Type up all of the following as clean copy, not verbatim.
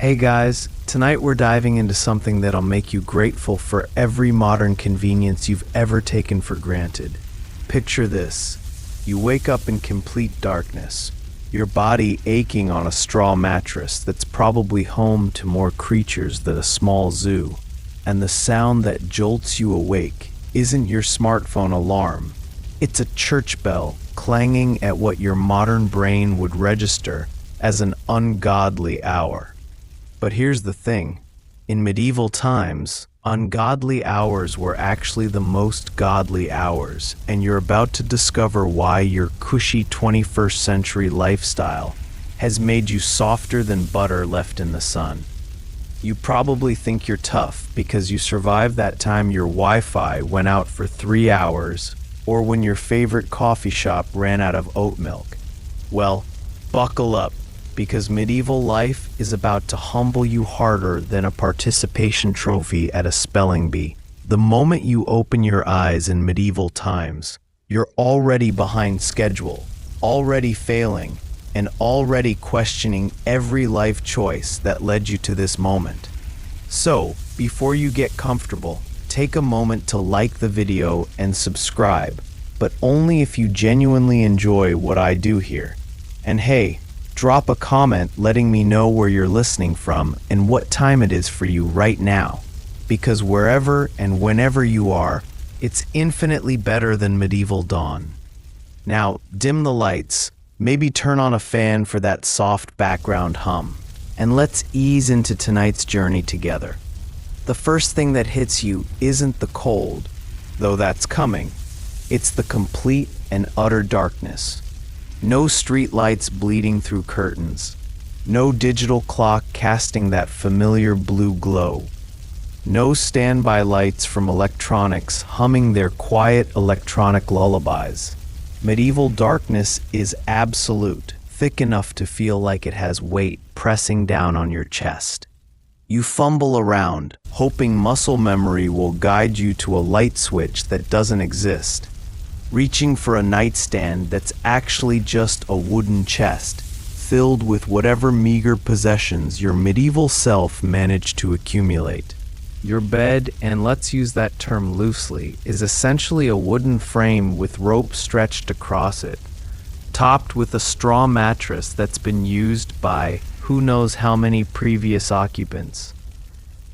Hey guys, tonight we're diving into something that'll make you grateful for every modern convenience you've ever taken for granted. Picture this. You wake up in complete darkness, your body aching on a straw mattress that's probably home to more creatures than a small zoo. And the sound that jolts you awake isn't your smartphone alarm. It's a church bell clanging at what your modern brain would register as an ungodly hour. But here's the thing. In medieval times, ungodly hours were actually the most godly hours, and you're about to discover why your cushy 21st century lifestyle has made you softer than butter left in the sun. You probably think you're tough because you survived that time your Wi-Fi went out for 3 hours, or when your favorite coffee shop ran out of oat milk. Well, buckle up, because medieval life is about to humble you harder than a participation trophy at a spelling bee. The moment you open your eyes in medieval times, you're already behind schedule, already failing, and already questioning every life choice that led you to this moment. So, before you get comfortable, take a moment to like the video and subscribe, but only if you genuinely enjoy what I do here. And hey, drop a comment letting me know where you're listening from and what time it is for you right now. Because wherever and whenever you are, it's infinitely better than medieval dawn. Now, dim the lights, maybe turn on a fan for that soft background hum, and let's ease into tonight's journey together. The first thing that hits you isn't the cold, though that's coming. It's the complete and utter darkness. No street lights bleeding through curtains. No digital clock casting that familiar blue glow. No standby lights from electronics humming their quiet electronic lullabies. Medieval darkness is absolute, thick enough to feel like it has weight pressing down on your chest. You fumble around, hoping muscle memory will guide you to a light switch that doesn't exist. Reaching for a nightstand that's actually just a wooden chest, filled with whatever meager possessions your medieval self managed to accumulate. Your bed, and let's use that term loosely, is essentially a wooden frame with rope stretched across it, topped with a straw mattress that's been used by who knows how many previous occupants.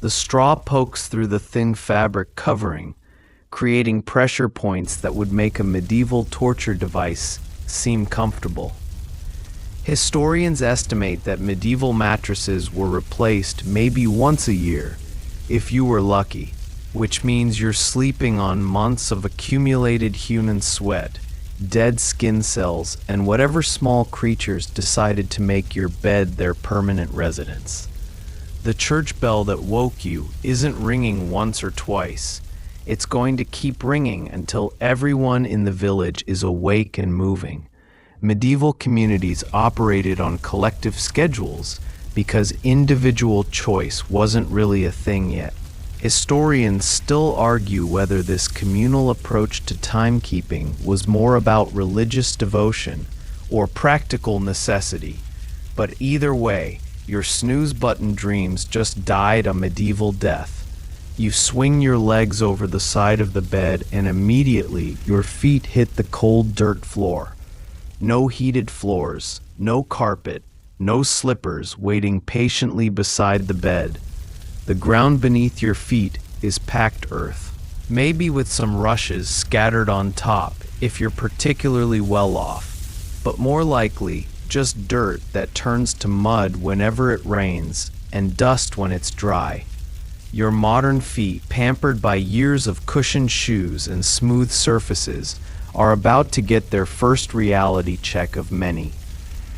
The straw pokes through the thin fabric covering, creating pressure points that would make a medieval torture device seem comfortable. Historians estimate that medieval mattresses were replaced maybe once a year, if you were lucky, which means you're sleeping on months of accumulated human sweat, dead skin cells, and whatever small creatures decided to make your bed their permanent residence. The church bell that woke you isn't ringing once or twice. It's going to keep ringing until everyone in the village is awake and moving. Medieval communities operated on collective schedules because individual choice wasn't really a thing yet. Historians still argue whether this communal approach to timekeeping was more about religious devotion or practical necessity. But either way, your snooze button dreams just died a medieval death. You swing your legs over the side of the bed and immediately your feet hit the cold dirt floor. No heated floors, no carpet, no slippers waiting patiently beside the bed. The ground beneath your feet is packed earth, maybe with some rushes scattered on top if you're particularly well off, but more likely just dirt that turns to mud whenever it rains and dust when it's dry. Your modern feet, pampered by years of cushioned shoes and smooth surfaces, are about to get their first reality check of many.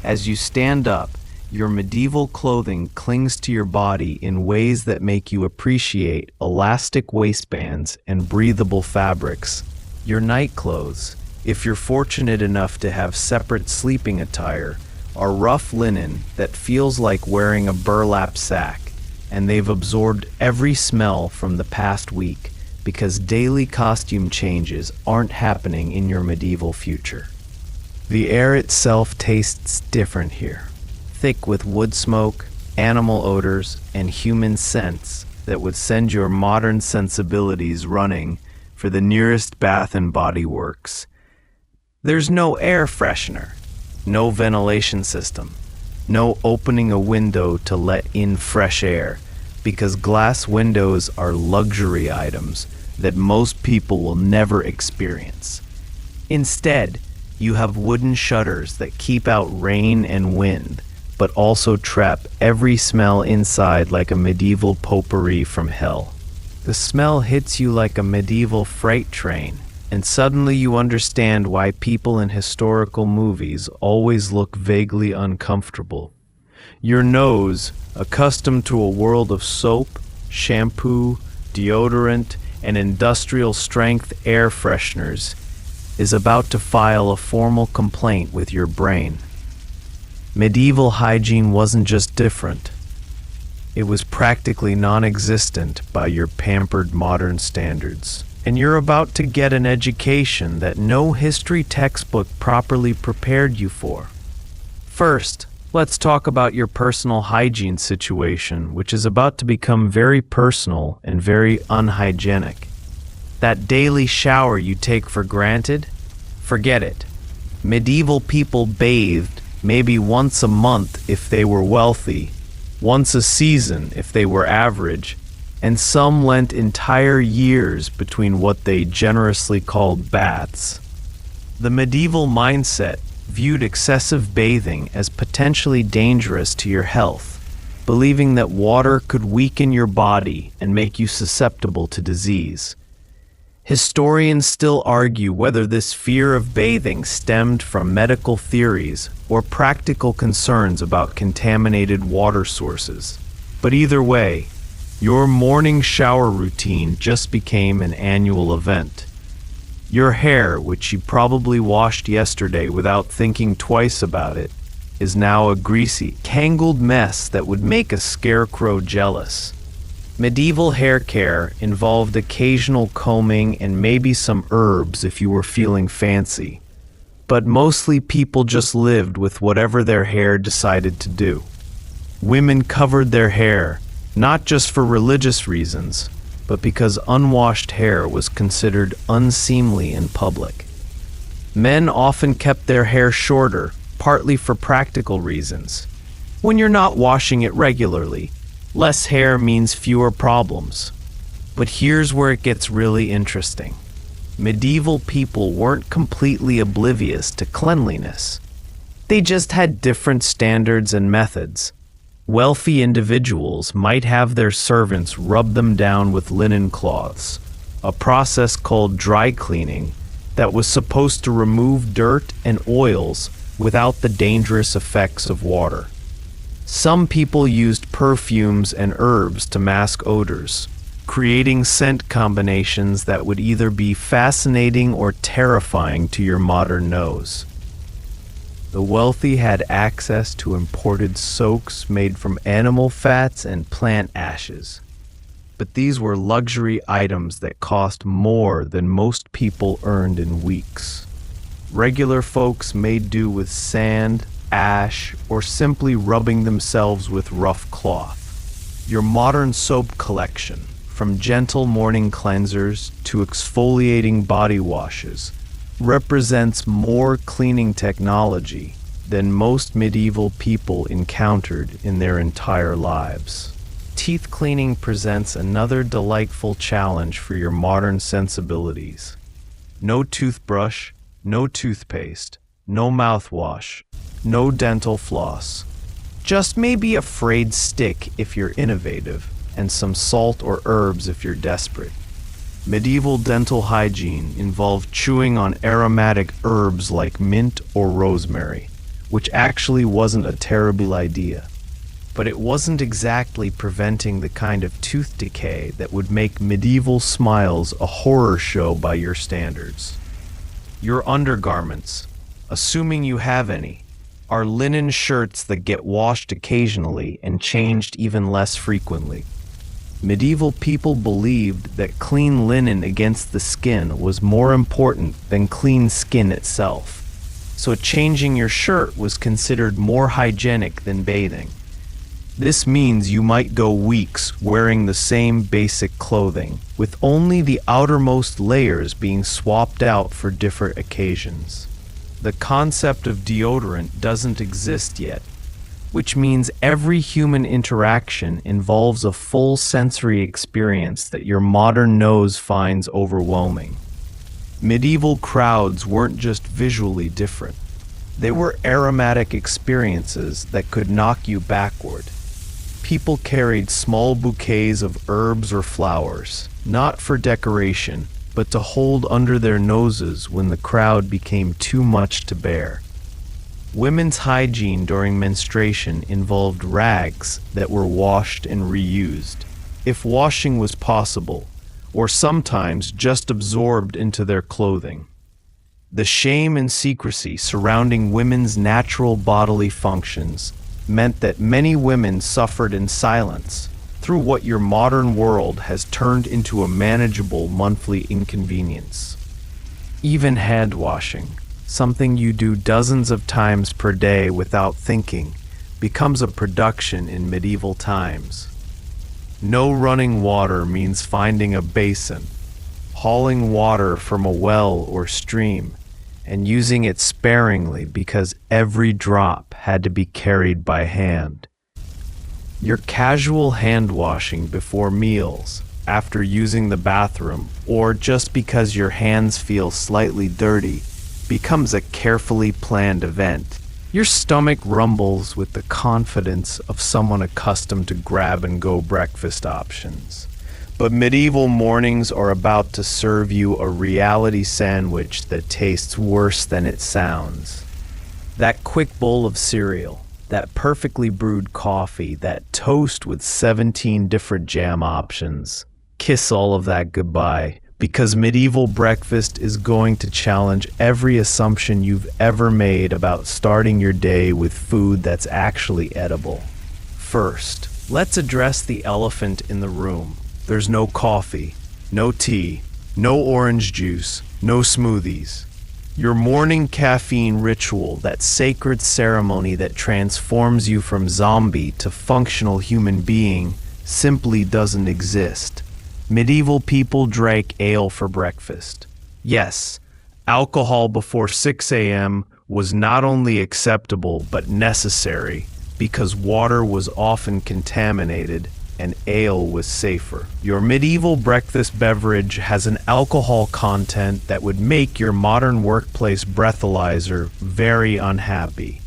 As you stand up, your medieval clothing clings to your body in ways that make you appreciate elastic waistbands and breathable fabrics. Your night clothes, if you're fortunate enough to have separate sleeping attire, are rough linen that feels like wearing a burlap sack, and they've absorbed every smell from the past week because daily costume changes aren't happening in your medieval future. The air itself tastes different here. Thick with wood smoke, animal odors, and human scents that would send your modern sensibilities running for the nearest Bath and Body Works. There's no air freshener, no ventilation system, no opening a window to let in fresh air, because glass windows are luxury items that most people will never experience. Instead, you have wooden shutters that keep out rain and wind, but also trap every smell inside like a medieval potpourri from hell. The smell hits you like a medieval freight train, and suddenly you understand why people in historical movies always look vaguely uncomfortable. Your nose, accustomed to a world of soap, shampoo, deodorant, and industrial-strength air fresheners, is about to file a formal complaint with your brain. Medieval hygiene wasn't just different. It was practically non-existent by your pampered modern standards. And you're about to get an education that no history textbook properly prepared you for. First, let's talk about your personal hygiene situation, which is about to become very personal and very unhygienic. That daily shower you take for granted? Forget it. Medieval people bathed maybe once a month if they were wealthy, once a season if they were average, and some lent entire years between what they generously called baths. The medieval mindset viewed excessive bathing as potentially dangerous to your health, believing that water could weaken your body and make you susceptible to disease. Historians still argue whether this fear of bathing stemmed from medical theories or practical concerns about contaminated water sources. But either way, your morning shower routine just became an annual event. Your hair, which you probably washed yesterday without thinking twice about it, is now a greasy, tangled mess that would make a scarecrow jealous. Medieval hair care involved occasional combing and maybe some herbs if you were feeling fancy. But mostly people just lived with whatever their hair decided to do. Women covered their hair, not just for religious reasons, but because unwashed hair was considered unseemly in public. Men often kept their hair shorter, partly for practical reasons. When you're not washing it regularly, less hair means fewer problems. But here's where it gets really interesting. Medieval people weren't completely oblivious to cleanliness. They just had different standards and methods. Wealthy individuals might have their servants rub them down with linen cloths, a process called dry cleaning that was supposed to remove dirt and oils without the dangerous effects of water. Some people used perfumes and herbs to mask odors, creating scent combinations that would either be fascinating or terrifying to your modern nose. The wealthy had access to imported soaks made from animal fats and plant ashes. But these were luxury items that cost more than most people earned in weeks. Regular folks made do with sand, ash, or simply rubbing themselves with rough cloth. Your modern soap collection, from gentle morning cleansers to exfoliating body washes, represents more cleaning technology than most medieval people encountered in their entire lives. Teeth cleaning presents another delightful challenge for your modern sensibilities. No toothbrush, no toothpaste, no mouthwash, no dental floss. Just maybe a frayed stick if you're innovative, and some salt or herbs if you're desperate. Medieval dental hygiene involved chewing on aromatic herbs like mint or rosemary, which actually wasn't a terrible idea. But it wasn't exactly preventing the kind of tooth decay that would make medieval smiles a horror show by your standards. Your undergarments, assuming you have any, are linen shirts that get washed occasionally and changed even less frequently. Medieval people believed that clean linen against the skin was more important than clean skin itself, so changing your shirt was considered more hygienic than bathing. This means you might go weeks wearing the same basic clothing, with only the outermost layers being swapped out for different occasions. The concept of deodorant doesn't exist yet, which means every human interaction involves a full sensory experience that your modern nose finds overwhelming. Medieval crowds weren't just visually different. They were aromatic experiences that could knock you backward. People carried small bouquets of herbs or flowers, not for decoration, but to hold under their noses when the crowd became too much to bear. Women's hygiene during menstruation involved rags that were washed and reused, if washing was possible, or sometimes just absorbed into their clothing. The shame and secrecy surrounding women's natural bodily functions meant that many women suffered in silence through what your modern world has turned into a manageable monthly inconvenience. Even hand washing, something you do dozens of times per day without thinking, becomes a production in medieval times. No running water means finding a basin, hauling water from a well or stream, and using it sparingly because every drop had to be carried by hand. Your casual hand washing before meals, after using the bathroom, or just because your hands feel slightly dirty, becomes a carefully planned event. Your stomach rumbles with the confidence of someone accustomed to grab-and-go breakfast options. But medieval mornings are about to serve you a reality sandwich that tastes worse than it sounds. That quick bowl of cereal, that perfectly brewed coffee, that toast with 17 different jam options. Kiss all of that goodbye, because medieval breakfast is going to challenge every assumption you've ever made about starting your day with food that's actually edible. First, let's address the elephant in the room. There's no coffee, no tea, no orange juice, no smoothies. Your morning caffeine ritual, that sacred ceremony that transforms you from zombie to functional human being, simply doesn't exist. Medieval people drank ale for breakfast. Yes, alcohol before 6 a.m. was not only acceptable but necessary because water was often contaminated and ale was safer. Your medieval breakfast beverage has an alcohol content that would make your modern workplace breathalyzer very unhappy.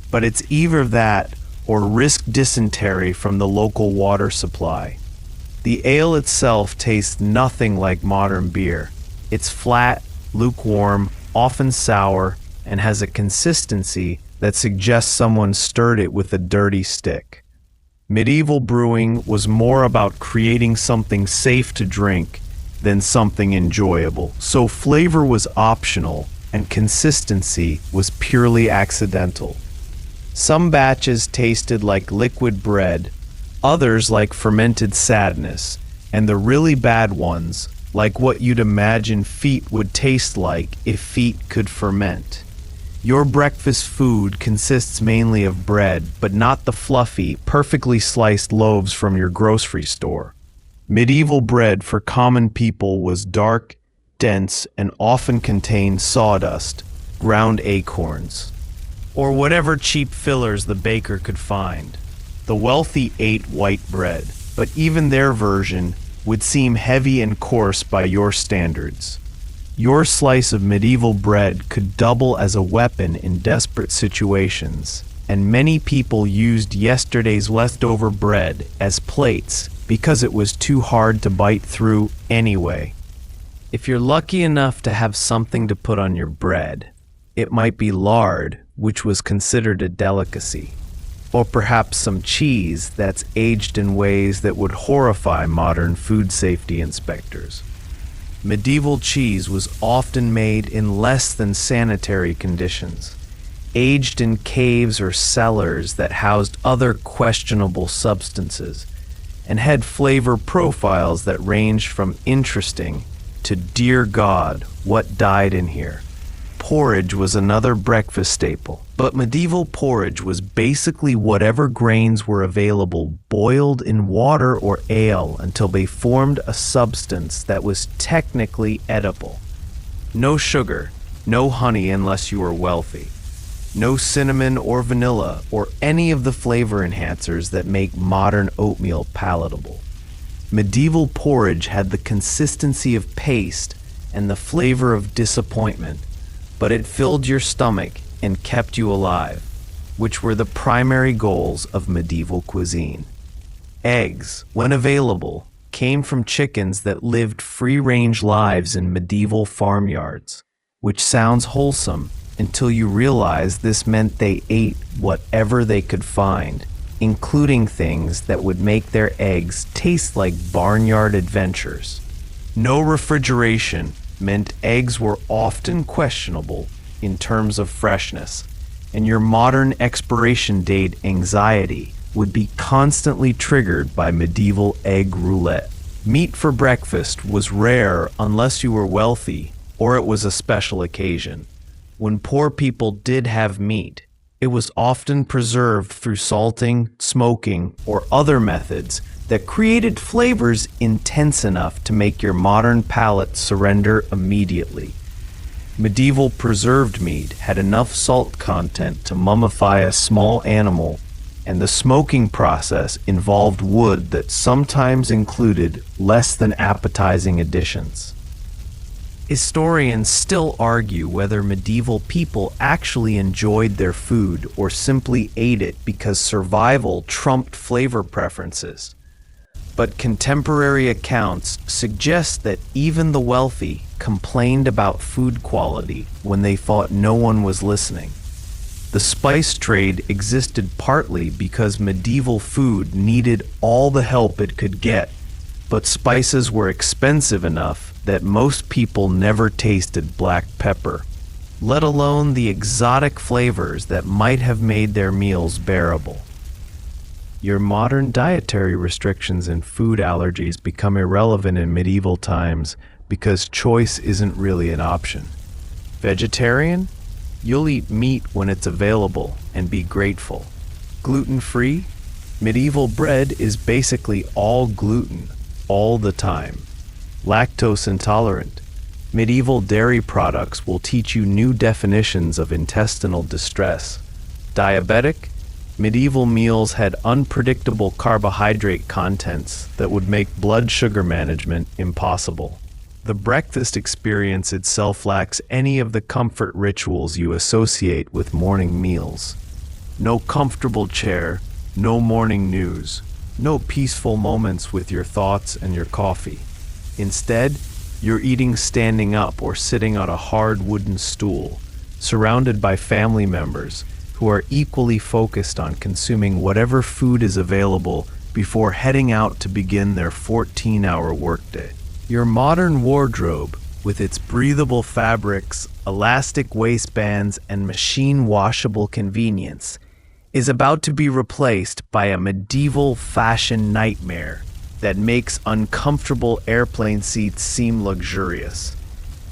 But it's either that or risk dysentery from the local water supply. The ale itself tastes nothing like modern beer. It's flat, lukewarm, often sour, and has a consistency that suggests someone stirred it with a dirty stick. Medieval brewing was more about creating something safe to drink than something enjoyable, so flavor was optional and consistency was purely accidental. Some batches tasted like liquid bread, others like fermented sadness, and the really bad ones like what you'd imagine feet would taste like if feet could ferment. Your breakfast food consists mainly of bread, but not the fluffy, perfectly sliced loaves from your grocery store. Medieval bread for common people was dark, dense, and often contained sawdust, ground acorns, or whatever cheap fillers the baker could find. The wealthy ate white bread, but even their version would seem heavy and coarse by your standards. Your slice of medieval bread could double as a weapon in desperate situations, and many people used yesterday's leftover bread as plates because it was too hard to bite through anyway. If you're lucky enough to have something to put on your bread, it might be lard, which was considered a delicacy, or perhaps some cheese that's aged in ways that would horrify modern food safety inspectors. Medieval cheese was often made in less than sanitary conditions, aged in caves or cellars that housed other questionable substances, and had flavor profiles that ranged from interesting to "Dear God, what died in here?" porridge was another breakfast staple, but medieval porridge was basically whatever grains were available boiled in water or ale until they formed a substance that was technically edible. No sugar, no honey unless you were wealthy. No cinnamon or vanilla or any of the flavor enhancers that make modern oatmeal palatable. Medieval porridge had the consistency of paste and the flavor of disappointment, but it filled your stomach and kept you alive, which were the primary goals of medieval cuisine. Eggs, when available, came from chickens that lived free-range lives in medieval farmyards, which sounds wholesome until you realize this meant they ate whatever they could find, including things that would make their eggs taste like barnyard adventures. No refrigeration meant eggs were often questionable in terms of freshness, and your modern expiration date anxiety would be constantly triggered by medieval egg roulette. Meat for breakfast was rare unless you were wealthy or it was a special occasion. When poor people did have meat, it was often preserved through salting, smoking, or other methods that created flavors intense enough to make your modern palate surrender immediately. Medieval preserved meat had enough salt content to mummify a small animal, and the smoking process involved wood that sometimes included less than appetizing additions. Historians still argue whether medieval people actually enjoyed their food or simply ate it because survival trumped flavor preferences. But contemporary accounts suggest that even the wealthy complained about food quality when they thought no one was listening. The spice trade existed partly because medieval food needed all the help it could get, but spices were expensive enough that most people never tasted black pepper, let alone the exotic flavors that might have made their meals bearable. Your modern dietary restrictions and food allergies become irrelevant in medieval times because choice isn't really an option. Vegetarian? You'll eat meat when it's available and be grateful. Gluten-free? Medieval bread is basically all gluten, all the time. Lactose intolerant. Medieval dairy products will teach you new definitions of intestinal distress. Diabetic? Medieval meals had unpredictable carbohydrate contents that would make blood sugar management impossible. The breakfast experience itself lacks any of the comfort rituals you associate with morning meals. No comfortable chair, no morning news, no peaceful moments with your thoughts and your coffee. Instead, you're eating standing up or sitting on a hard wooden stool, surrounded by family members who are equally focused on consuming whatever food is available before heading out to begin their 14-hour workday. Your modern wardrobe, with its breathable fabrics, elastic waistbands, and machine-washable convenience, is about to be replaced by a medieval fashion nightmare that makes uncomfortable airplane seats seem luxurious.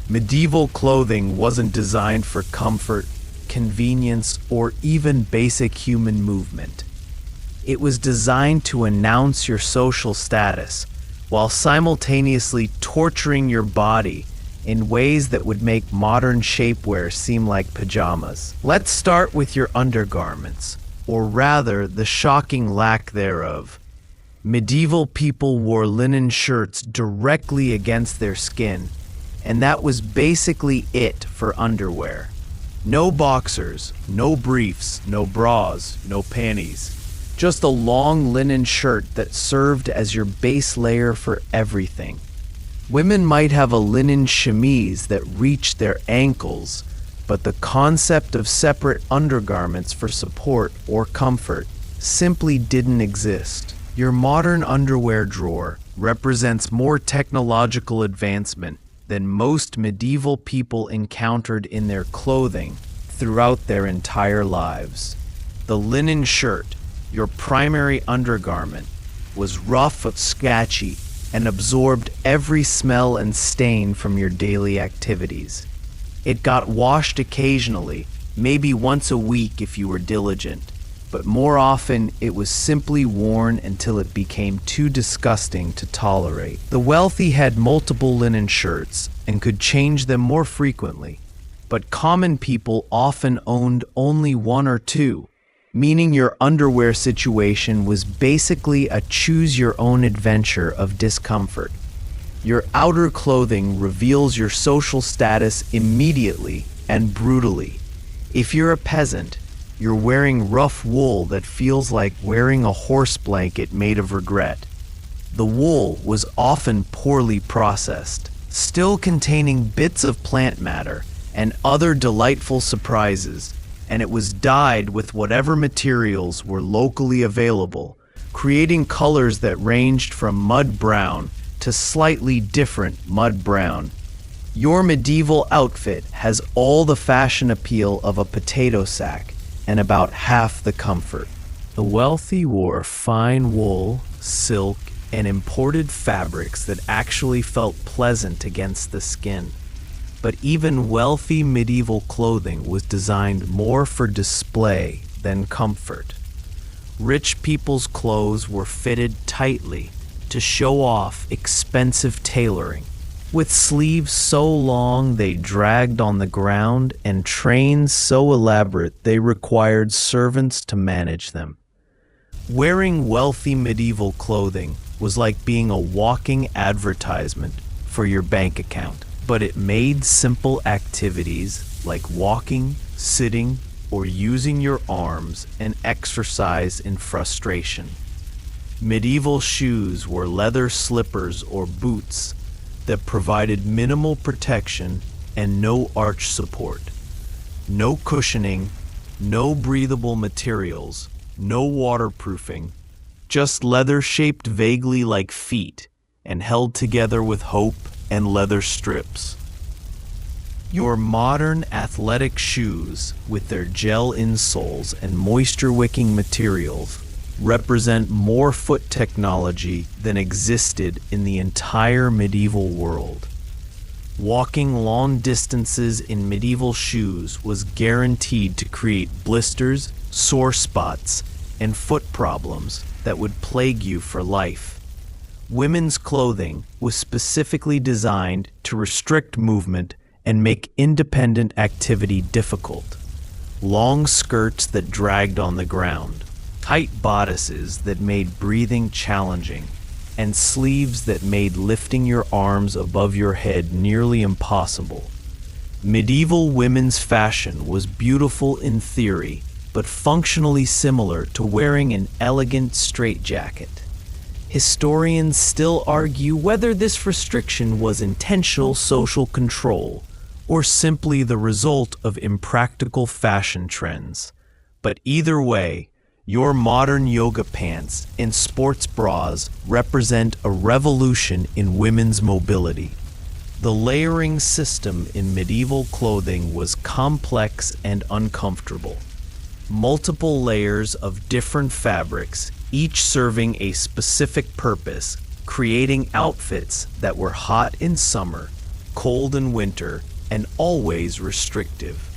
Medieval clothing wasn't designed for comfort, convenience, or even basic human movement. It was designed to announce your social status while simultaneously torturing your body in ways that would make modern shapewear seem like pajamas. Let's start with your undergarments, or rather the shocking lack thereof. Medieval people wore linen shirts directly against their skin, and that was basically it for underwear. No boxers, no briefs, no bras, no panties. Just a long linen shirt that served as your base layer for everything. Women might have a linen chemise that reached their ankles, but the concept of separate undergarments for support or comfort simply didn't exist. Your modern underwear drawer represents more technological advancement than most medieval people encountered in their clothing throughout their entire lives. The linen shirt, your primary undergarment, was rough but sketchy and absorbed every smell and stain from your daily activities. It got washed occasionally, maybe once a week if you were diligent, but more often it was simply worn until it became too disgusting to tolerate. The wealthy had multiple linen shirts and could change them more frequently, but common people often owned only one or two, meaning your underwear situation was basically a choose-your-own-adventure of discomfort. Your outer clothing reveals your social status immediately and brutally. If you're a peasant, you're wearing rough wool that feels like wearing a horse blanket made of regret. The wool was often poorly processed, still containing bits of plant matter and other delightful surprises, and it was dyed with whatever materials were locally available, creating colors that ranged from mud brown to slightly different mud brown. Your medieval outfit has all the fashion appeal of a potato sack and about half the comfort. The wealthy wore fine wool, silk, and imported fabrics that actually felt pleasant against the skin. But even wealthy medieval clothing was designed more for display than comfort. Rich people's clothes were fitted tightly to show off expensive tailoring, with sleeves so long they dragged on the ground and trains so elaborate they required servants to manage them. Wearing wealthy medieval clothing was like being a walking advertisement for your bank account, but it made simple activities like walking, sitting, or using your arms an exercise in frustration. Medieval shoes were leather slippers or boots that provided minimal protection and no arch support. No cushioning, no breathable materials, no waterproofing, just leather shaped vaguely like feet and held together with hope and leather strips. Your modern athletic shoes, with their gel insoles and moisture-wicking materials, represent more foot technology than existed in the entire medieval world. Walking long distances in medieval shoes was guaranteed to create blisters, sore spots, and foot problems that would plague you for life. Women's clothing was specifically designed to restrict movement and make independent activity difficult. Long skirts that dragged on the ground, tight bodices that made breathing challenging, and sleeves that made lifting your arms above your head nearly impossible. Medieval women's fashion was beautiful in theory, but functionally similar to wearing an elegant straitjacket. Historians still argue whether this restriction was intentional social control or simply the result of impractical fashion trends. But either way, your modern yoga pants and sports bras represent a revolution in women's mobility. The layering system in medieval clothing was complex and uncomfortable. Multiple layers of different fabrics, each serving a specific purpose, creating outfits that were hot in summer, cold in winter, and always restrictive.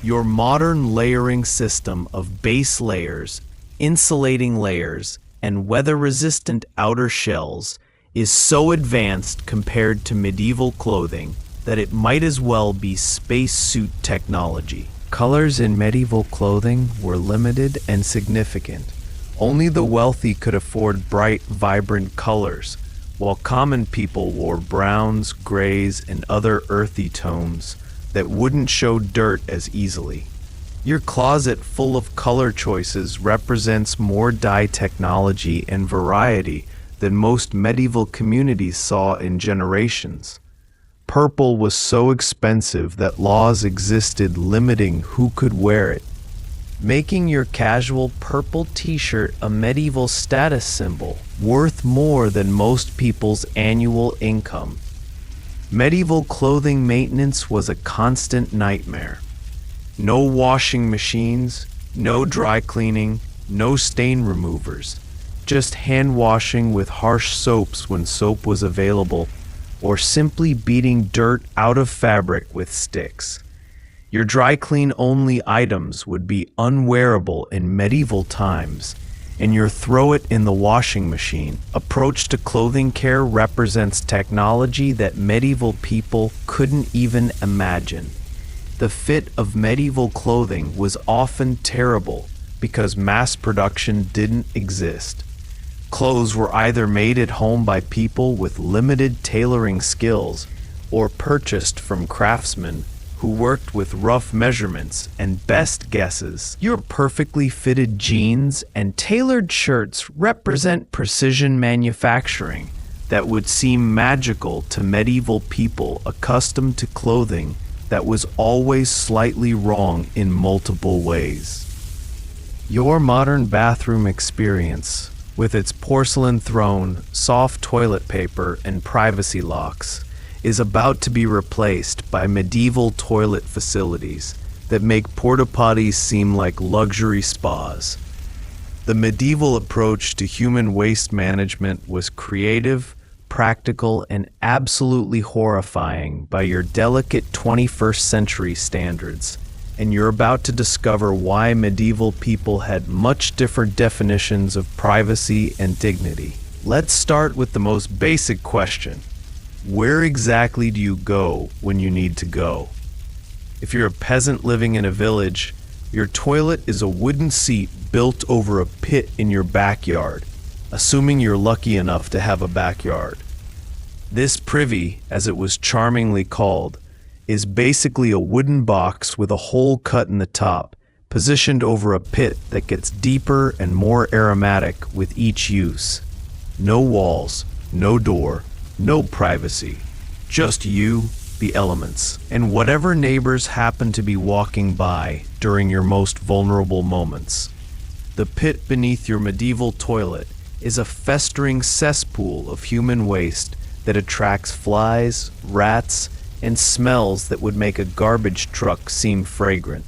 Your modern layering system of base layers, insulating layers, and weather-resistant outer shells is so advanced compared to medieval clothing that it might as well be spacesuit technology. Colors in medieval clothing were limited and significant. Only the wealthy could afford bright, vibrant colors, while common people wore browns, grays, and other earthy tones that wouldn't show dirt as easily. Your closet full of color choices represents more dye technology and variety than most medieval communities saw in generations. Purple was so expensive that laws existed limiting who could wear it, making your casual purple t-shirt a medieval status symbol worth more than most people's annual income. Medieval clothing maintenance was a constant nightmare. No washing machines, no dry cleaning, no stain removers, just hand washing with harsh soaps when soap was available, or simply beating dirt out of fabric with sticks. Your dry clean only items would be unwearable in medieval times, and your throw it in the washing machine approach to clothing care represents technology that medieval people couldn't even imagine. The fit of medieval clothing was often terrible because mass production didn't exist. Clothes were either made at home by people with limited tailoring skills or purchased from craftsmen who worked with rough measurements and best guesses. Your perfectly fitted jeans and tailored shirts represent precision manufacturing that would seem magical to medieval people accustomed to clothing that was always slightly wrong in multiple ways. Your modern bathroom experience, with its porcelain throne, soft toilet paper, and privacy locks, is about to be replaced by medieval toilet facilities that make porta potties seem like luxury spas. The medieval approach to human waste management was creative, practical, and absolutely horrifying by your delicate 21st century standards, and you're about to discover why medieval people had much different definitions of privacy and dignity. Let's start with the most basic question. Where exactly do you go when you need to go? If you're a peasant living in a village, your toilet is a wooden seat built over a pit in your backyard, assuming you're lucky enough to have a backyard. This privy, as it was charmingly called, is basically a wooden box with a hole cut in the top, positioned over a pit that gets deeper and more aromatic with each use. No walls, no door, no privacy, just you, the elements, and whatever neighbors happen to be walking by during your most vulnerable moments. The pit beneath your medieval toilet is a festering cesspool of human waste that attracts flies, rats, and smells that would make a garbage truck seem fragrant.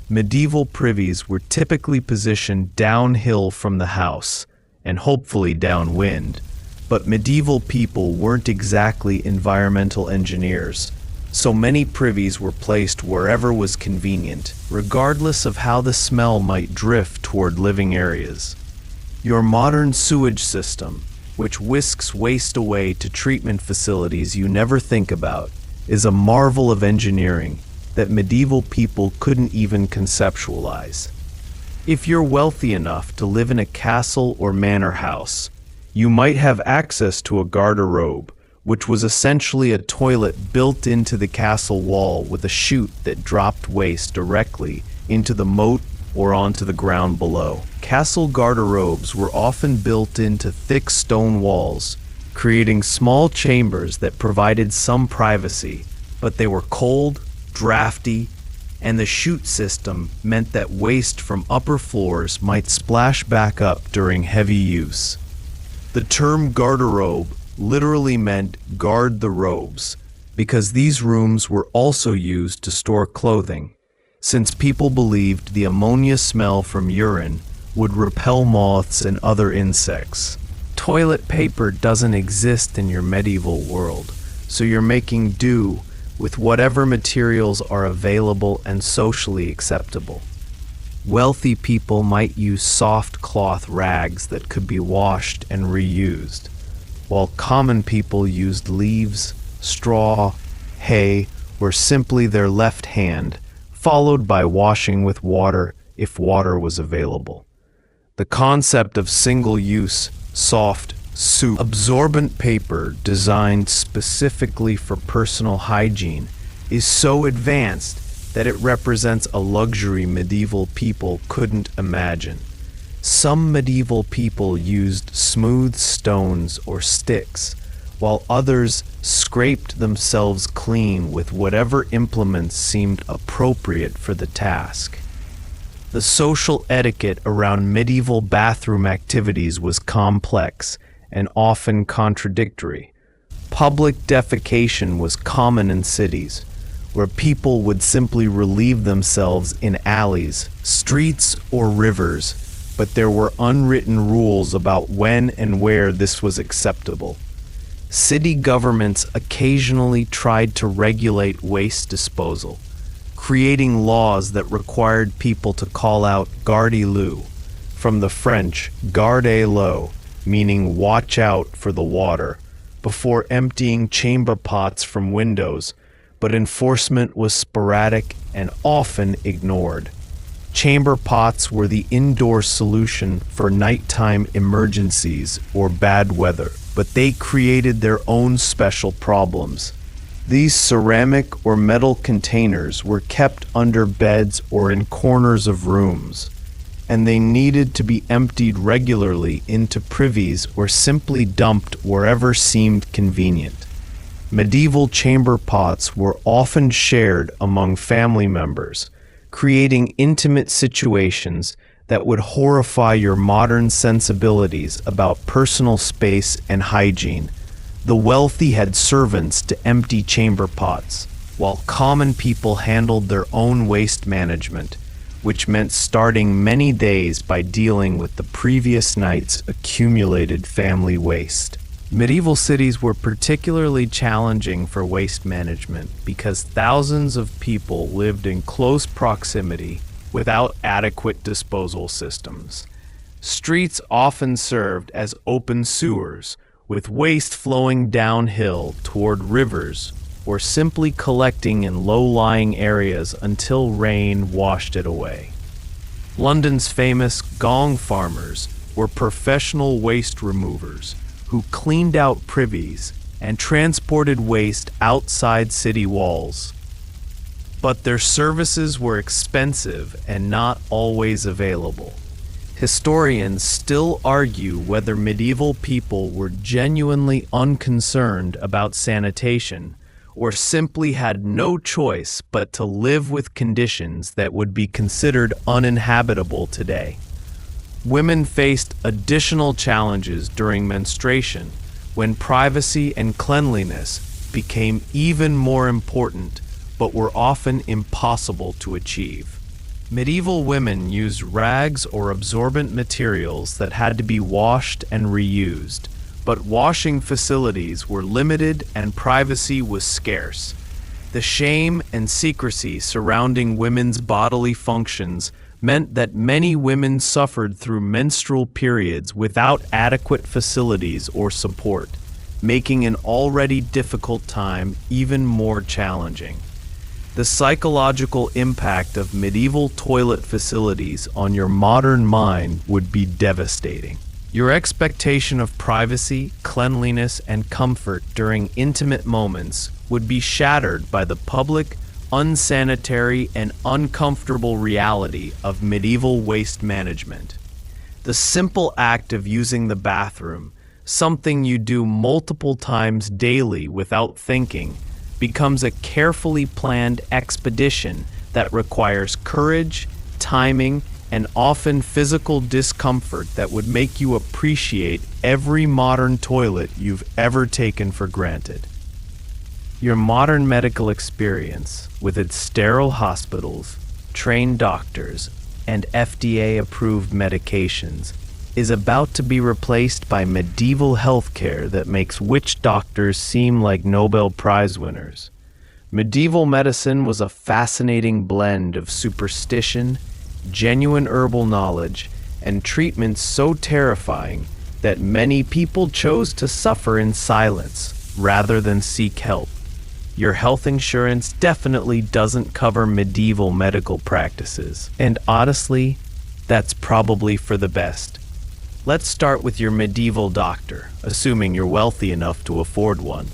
Medieval privies were typically positioned downhill from the house, and hopefully downwind, but medieval people weren't exactly environmental engineers, so many privies were placed wherever was convenient, regardless of how the smell might drift toward living areas. Your modern sewage system, which whisks waste away to treatment facilities you never think about, is a marvel of engineering that medieval people couldn't even conceptualize. If you're wealthy enough to live in a castle or manor house, you might have access to a garderobe, which was essentially a toilet built into the castle wall with a chute that dropped waste directly into the moat or onto the ground below. Castle garderobes were often built into thick stone walls, creating small chambers that provided some privacy, but they were cold, drafty, and the chute system meant that waste from upper floors might splash back up during heavy use. The term garderobe literally meant guard the robes, because these rooms were also used to store clothing, since people believed the ammonia smell from urine would repel moths and other insects. Toilet paper doesn't exist in your medieval world, so you're making do with whatever materials are available and socially acceptable. Wealthy people might use soft cloth rags that could be washed and reused, while common people used leaves, straw, hay, or simply their left hand, followed by washing with water if water was available. The concept of single-use, soft, absorbent paper designed specifically for personal hygiene is so advanced that it represents a luxury medieval people couldn't imagine. Some medieval people used smooth stones or sticks, while others scraped themselves clean with whatever implements seemed appropriate for the task. The social etiquette around medieval bathroom activities was complex and often contradictory. Public defecation was common in cities, where people would simply relieve themselves in alleys, streets, or rivers, but there were unwritten rules about when and where this was acceptable. City governments occasionally tried to regulate waste disposal, creating laws that required people to call out garde-l'eau, from the French garde-l'eau, meaning watch out for the water, before emptying chamber pots from windows, but enforcement was sporadic and often ignored. Chamber pots were the indoor solution for nighttime emergencies or bad weather, but they created their own special problems. These ceramic or metal containers were kept under beds or in corners of rooms, and they needed to be emptied regularly into privies or simply dumped wherever seemed convenient. Medieval chamber pots were often shared among family members, creating intimate situations that would horrify your modern sensibilities about personal space and hygiene. The wealthy had servants to empty chamber pots, while common people handled their own waste management, which meant starting many days by dealing with the previous night's accumulated family waste. Medieval cities were particularly challenging for waste management because thousands of people lived in close proximity without adequate disposal systems. Streets often served as open sewers, with waste flowing downhill toward rivers or simply collecting in low-lying areas until rain washed it away. London's famous gong farmers were professional waste removers who cleaned out privies and transported waste outside city walls. But their services were expensive and not always available. Historians still argue whether medieval people were genuinely unconcerned about sanitation or simply had no choice but to live with conditions that would be considered uninhabitable today. Women faced additional challenges during menstruation, when privacy and cleanliness became even more important, but were often impossible to achieve. Medieval women used rags or absorbent materials that had to be washed and reused, but washing facilities were limited and privacy was scarce. The shame and secrecy surrounding women's bodily functions meant that many women suffered through menstrual periods without adequate facilities or support, making an already difficult time even more challenging. The psychological impact of medieval toilet facilities on your modern mind would be devastating. Your expectation of privacy, cleanliness, and comfort during intimate moments would be shattered by the public, unsanitary, and uncomfortable reality of medieval waste management. The simple act of using the bathroom, something you do multiple times daily without thinking, becomes a carefully planned expedition that requires courage, timing, and often physical discomfort that would make you appreciate every modern toilet you've ever taken for granted. Your modern medical experience, with its sterile hospitals, trained doctors, and FDA-approved medications, is about to be replaced by medieval healthcare that makes witch doctors seem like Nobel Prize winners. Medieval medicine was a fascinating blend of superstition, genuine herbal knowledge, and treatments so terrifying that many people chose to suffer in silence rather than seek help. Your health insurance definitely doesn't cover medieval medical practices, and honestly, that's probably for the best. Let's start with your medieval doctor, assuming you're wealthy enough to afford one.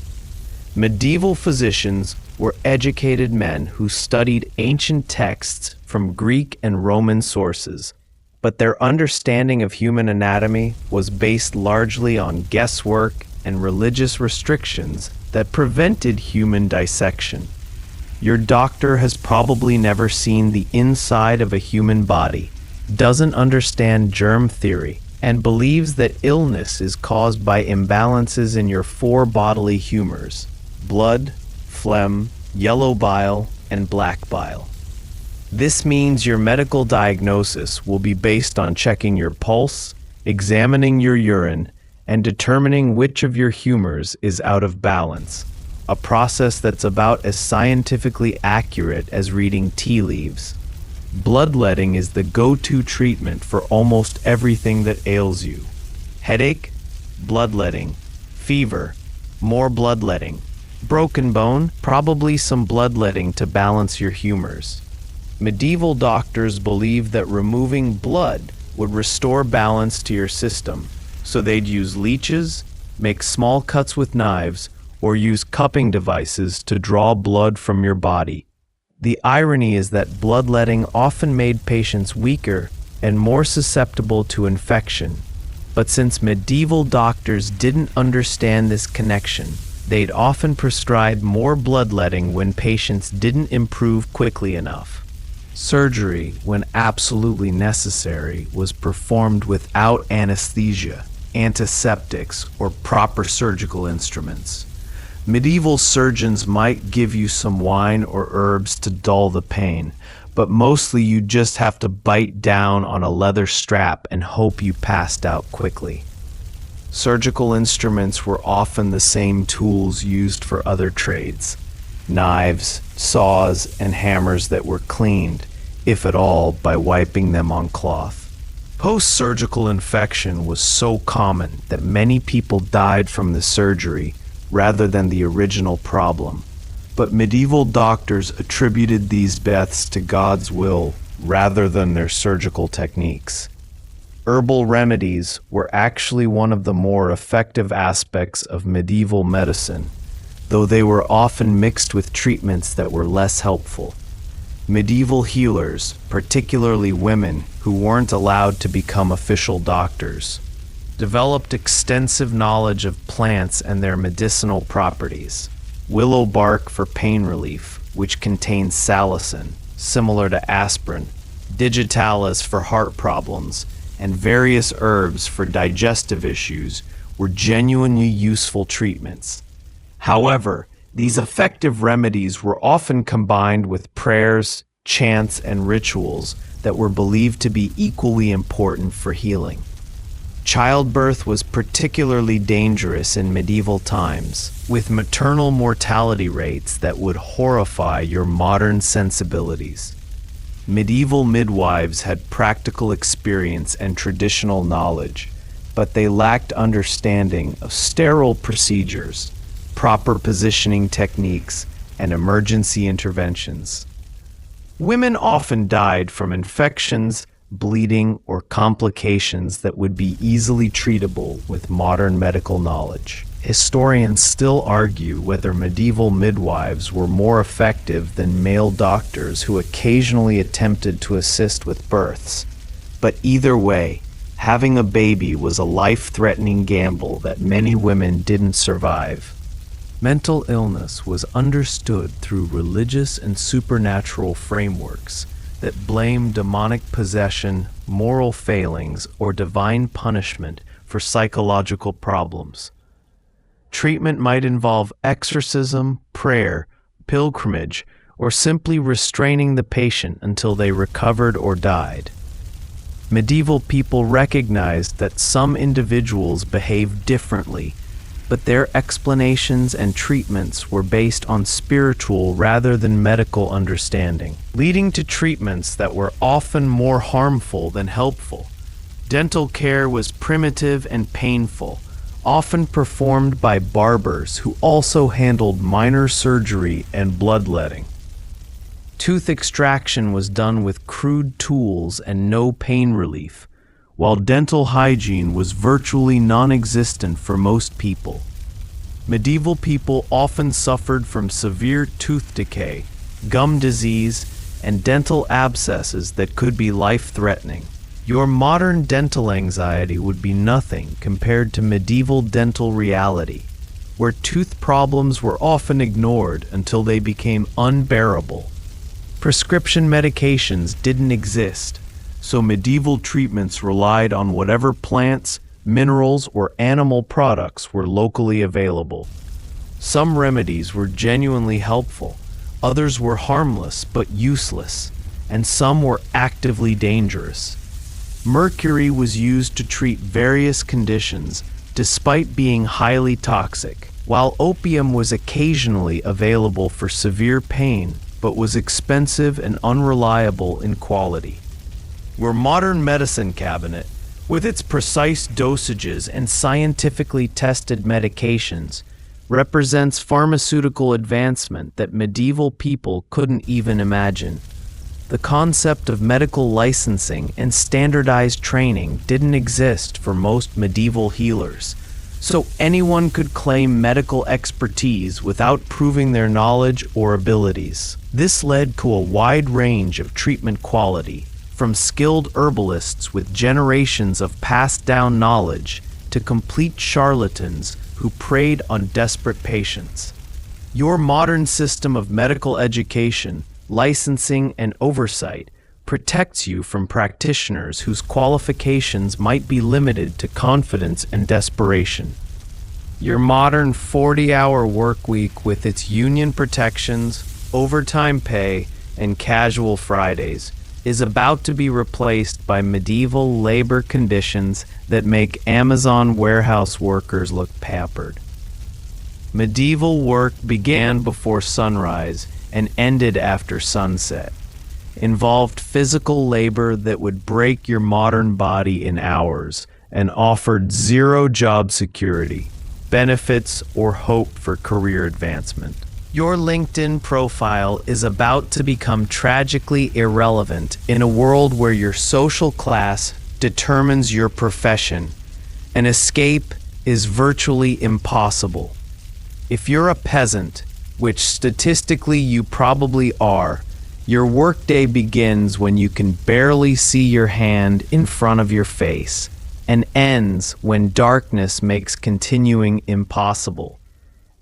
Medieval physicians were educated men who studied ancient texts from Greek and Roman sources, but their understanding of human anatomy was based largely on guesswork and religious restrictions that prevented human dissection. Your doctor has probably never seen the inside of a human body, doesn't understand germ theory, and believes that illness is caused by imbalances in your four bodily humors: blood, phlegm, yellow bile, and black bile. This means your medical diagnosis will be based on checking your pulse, examining your urine, and determining which of your humors is out of balance, a process that's about as scientifically accurate as reading tea leaves. Bloodletting is the go-to treatment for almost everything that ails you. Headache? Bloodletting. Fever? More bloodletting. Broken bone? Probably some bloodletting to balance your humors. Medieval doctors believed that removing blood would restore balance to your system, so they'd use leeches, make small cuts with knives, or use cupping devices to draw blood from your body. The irony is that bloodletting often made patients weaker and more susceptible to infection. But since medieval doctors didn't understand this connection, they'd often prescribe more bloodletting when patients didn't improve quickly enough. Surgery, when absolutely necessary, was performed without anesthesia, antiseptics, or proper surgical instruments. Medieval surgeons might give you some wine or herbs to dull the pain, but mostly you just have to bite down on a leather strap and hope you passed out quickly. Surgical instruments were often the same tools used for other trades: knives, saws, and hammers that were cleaned, if at all, by wiping them on cloth. Post-surgical infection was so common that many people died from the surgery rather than the original problem. But medieval doctors attributed these deaths to God's will rather than their surgical techniques. Herbal remedies were actually one of the more effective aspects of medieval medicine, though they were often mixed with treatments that were less helpful. Medieval healers, particularly women who weren't allowed to become official doctors, developed extensive knowledge of plants and their medicinal properties. Willow bark for pain relief, which contains salicin, similar to aspirin, digitalis for heart problems, and various herbs for digestive issues were genuinely useful treatments. However, these effective remedies were often combined with prayers, chants, and rituals that were believed to be equally important for healing. Childbirth was particularly dangerous in medieval times, with maternal mortality rates that would horrify your modern sensibilities. Medieval midwives had practical experience and traditional knowledge, but they lacked understanding of sterile procedures, proper positioning techniques, and emergency interventions. Women often died from infections, bleeding, or complications that would be easily treatable with modern medical knowledge. Historians still argue whether medieval midwives were more effective than male doctors who occasionally attempted to assist with births. But either way, having a baby was a life-threatening gamble that many women didn't survive. Mental illness was understood through religious and supernatural frameworks that blame demonic possession, moral failings, or divine punishment for psychological problems. Treatment might involve exorcism, prayer, pilgrimage, or simply restraining the patient until they recovered or died. Medieval people recognized that some individuals behaved differently, but their explanations and treatments were based on spiritual rather than medical understanding, leading to treatments that were often more harmful than helpful. Dental care was primitive and painful, often performed by barbers who also handled minor surgery and bloodletting. Tooth extraction was done with crude tools and no pain relief, while dental hygiene was virtually non-existent for most people. Medieval people often suffered from severe tooth decay, gum disease, and dental abscesses that could be life-threatening. Your modern dental anxiety would be nothing compared to medieval dental reality, where tooth problems were often ignored until they became unbearable. Prescription medications didn't exist, so medieval treatments relied on whatever plants, minerals, or animal products were locally available. Some remedies were genuinely helpful, others were harmless but useless, and some were actively dangerous. Mercury was used to treat various conditions, despite being highly toxic. While opium was occasionally available for severe pain, but was expensive and unreliable in quality. Your modern medicine cabinet, with its precise dosages and scientifically tested medications, represents pharmaceutical advancement that medieval people couldn't even imagine. The concept of medical licensing and standardized training didn't exist for most medieval healers, so anyone could claim medical expertise without proving their knowledge or abilities. This led to a wide range of treatment quality, from skilled herbalists with generations of passed-down knowledge to complete charlatans who preyed on desperate patients. Your modern system of medical education, licensing, and oversight protects you from practitioners whose qualifications might be limited to confidence and desperation. Your modern 40-hour work week with its union protections, overtime pay, and casual Fridays is about to be replaced by medieval labor conditions that make Amazon warehouse workers look pampered. Medieval work began before sunrise and ended after sunset, involved physical labor that would break your modern body in hours, and offered zero job security, benefits, or hope for career advancement. Your LinkedIn profile is about to become tragically irrelevant in a world where your social class determines your profession. An escape is virtually impossible. If you're a peasant, which statistically you probably are, your workday begins when you can barely see your hand in front of your face, and ends when darkness makes continuing impossible.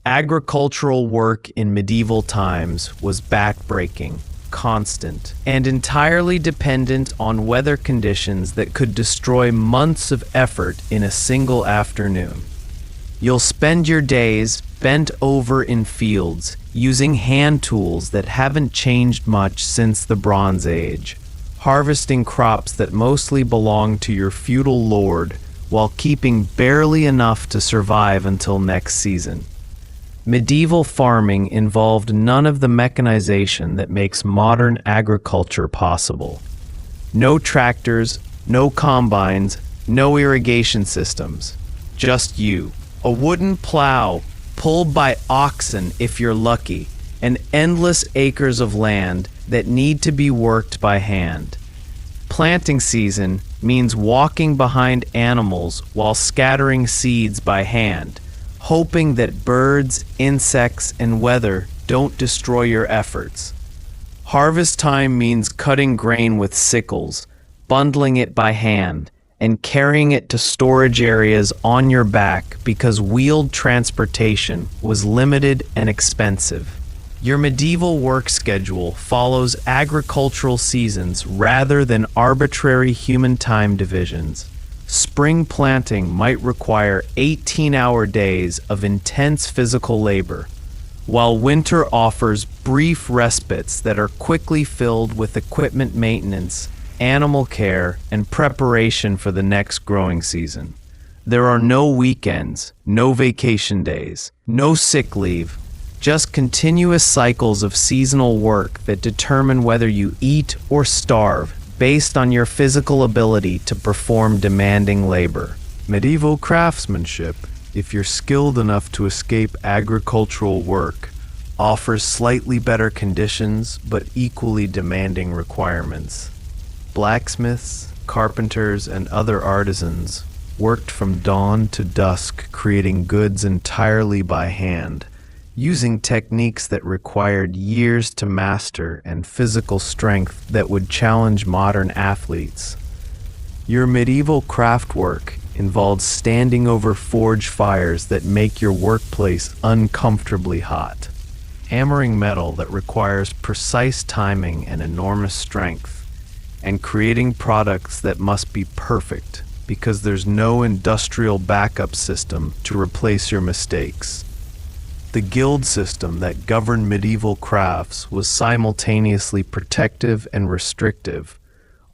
Agricultural work in medieval times was backbreaking, constant, and entirely dependent on weather conditions that could destroy months of effort in a single afternoon. You'll spend your days bent over in fields, using hand tools that haven't changed much since the Bronze Age, harvesting crops that mostly belong to your feudal lord, while keeping barely enough to survive until next season. Medieval farming involved none of the mechanization that makes modern agriculture possible. No tractors, no combines, no irrigation systems. Just you. A wooden plow, pulled by oxen if you're lucky, and endless acres of land that need to be worked by hand. Planting season means walking behind animals while scattering seeds by hand, hoping that birds, insects, and weather don't destroy your efforts. Harvest time means cutting grain with sickles, bundling it by hand, and carrying it to storage areas on your back because wheeled transportation was limited and expensive. Your medieval work schedule follows agricultural seasons rather than arbitrary human time divisions. Spring planting might require 18-hour days of intense physical labor, while winter offers brief respites that are quickly filled with equipment maintenance, animal care, and preparation for the next growing season. There are no weekends, no vacation days, no sick leave, just continuous cycles of seasonal work that determine whether you eat or starve based on your physical ability to perform demanding labor. Medieval craftsmanship, if you're skilled enough to escape agricultural work, offers slightly better conditions but equally demanding requirements. Blacksmiths, carpenters, and other artisans worked from dawn to dusk creating goods entirely by hand, using techniques that required years to master and physical strength that would challenge modern athletes. Your medieval craftwork involved standing over forge fires that make your workplace uncomfortably hot, hammering metal that requires precise timing and enormous strength, and creating products that must be perfect because there's no industrial backup system to replace your mistakes. The guild system that governed medieval crafts was simultaneously protective and restrictive,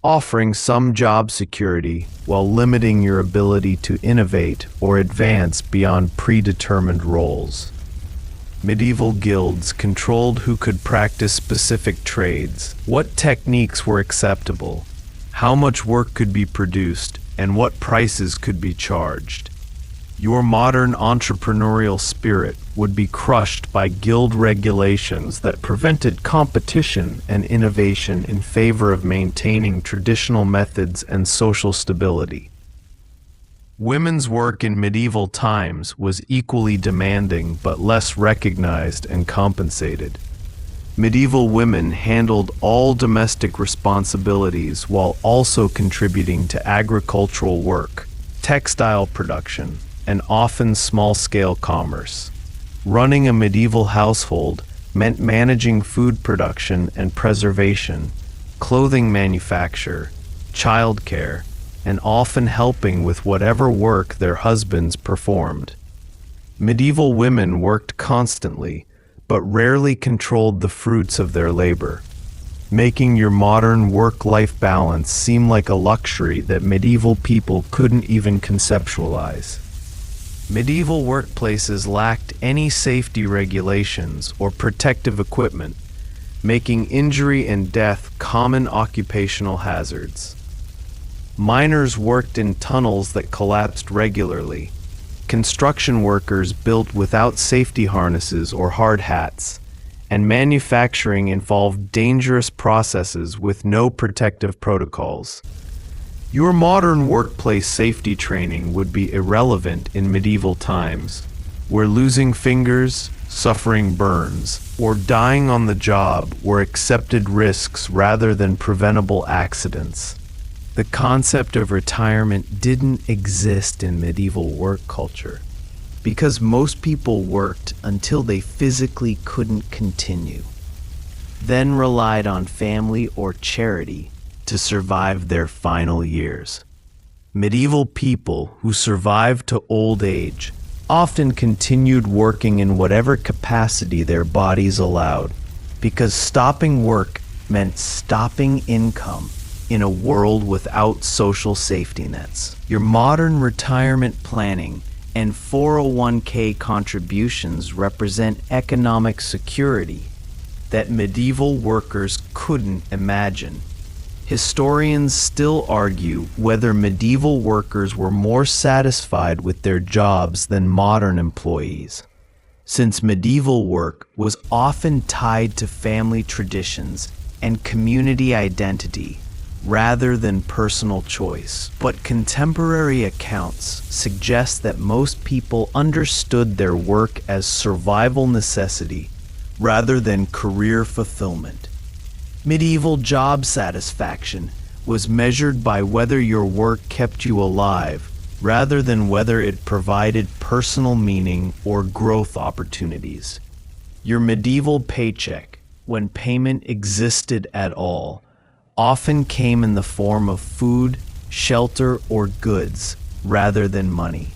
offering some job security while limiting your ability to innovate or advance beyond predetermined roles. Medieval guilds controlled who could practice specific trades, what techniques were acceptable, how much work could be produced, and what prices could be charged. Your modern entrepreneurial spirit would be crushed by guild regulations that prevented competition and innovation in favor of maintaining traditional methods and social stability. Women's work in medieval times was equally demanding but less recognized and compensated. Medieval women handled all domestic responsibilities while also contributing to agricultural work, textile production, and often small-scale commerce. Running a medieval household meant managing food production and preservation, clothing manufacture, childcare, and often helping with whatever work their husbands performed. Medieval women worked constantly, but rarely controlled the fruits of their labor, making your modern work-life balance seem like a luxury that medieval people couldn't even conceptualize. Medieval workplaces lacked any safety regulations or protective equipment, making injury and death common occupational hazards. Miners worked in tunnels that collapsed regularly. Construction workers built without safety harnesses or hard hats, and manufacturing involved dangerous processes with no protective protocols. Your modern workplace safety training would be irrelevant in medieval times, where losing fingers, suffering burns, or dying on the job were accepted risks rather than preventable accidents. The concept of retirement didn't exist in medieval work culture, because most people worked until they physically couldn't continue, then relied on family or charity to survive their final years. Medieval people who survived to old age often continued working in whatever capacity their bodies allowed, because stopping work meant stopping income in a world without social safety nets. Your modern retirement planning and 401k contributions represent economic security that medieval workers couldn't imagine. Historians still argue whether medieval workers were more satisfied with their jobs than modern employees, since medieval work was often tied to family traditions and community identity rather than personal choice. But contemporary accounts suggest that most people understood their work as survival necessity rather than career fulfillment. Medieval job satisfaction was measured by whether your work kept you alive rather than whether it provided personal meaning or growth opportunities. Your medieval paycheck, when payment existed at all, often came in the form of food, shelter, or goods rather than money.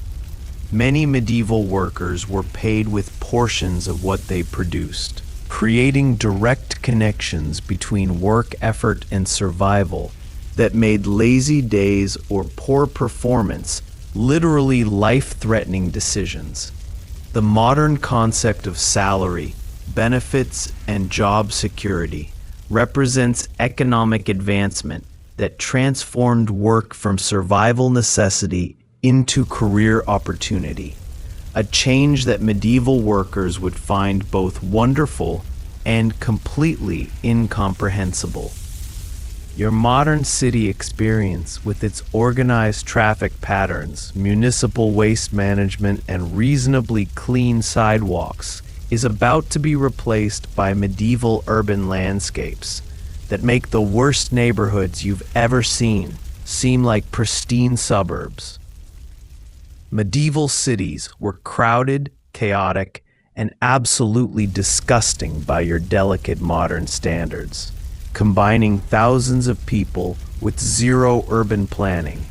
Many medieval workers were paid with portions of what they produced, creating direct connections between work effort and survival that made lazy days or poor performance literally life-threatening decisions. The modern concept of salary, benefits, and job security represents economic advancement that transformed work from survival necessity into career opportunity, a change that medieval workers would find both wonderful and completely incomprehensible. Your modern city experience, with its organized traffic patterns, municipal waste management, and reasonably clean sidewalks, is about to be replaced by medieval urban landscapes that make the worst neighborhoods you've ever seen seem like pristine suburbs. Medieval cities were crowded, chaotic, and absolutely disgusting by your delicate modern standards, combining thousands of people with zero urban planning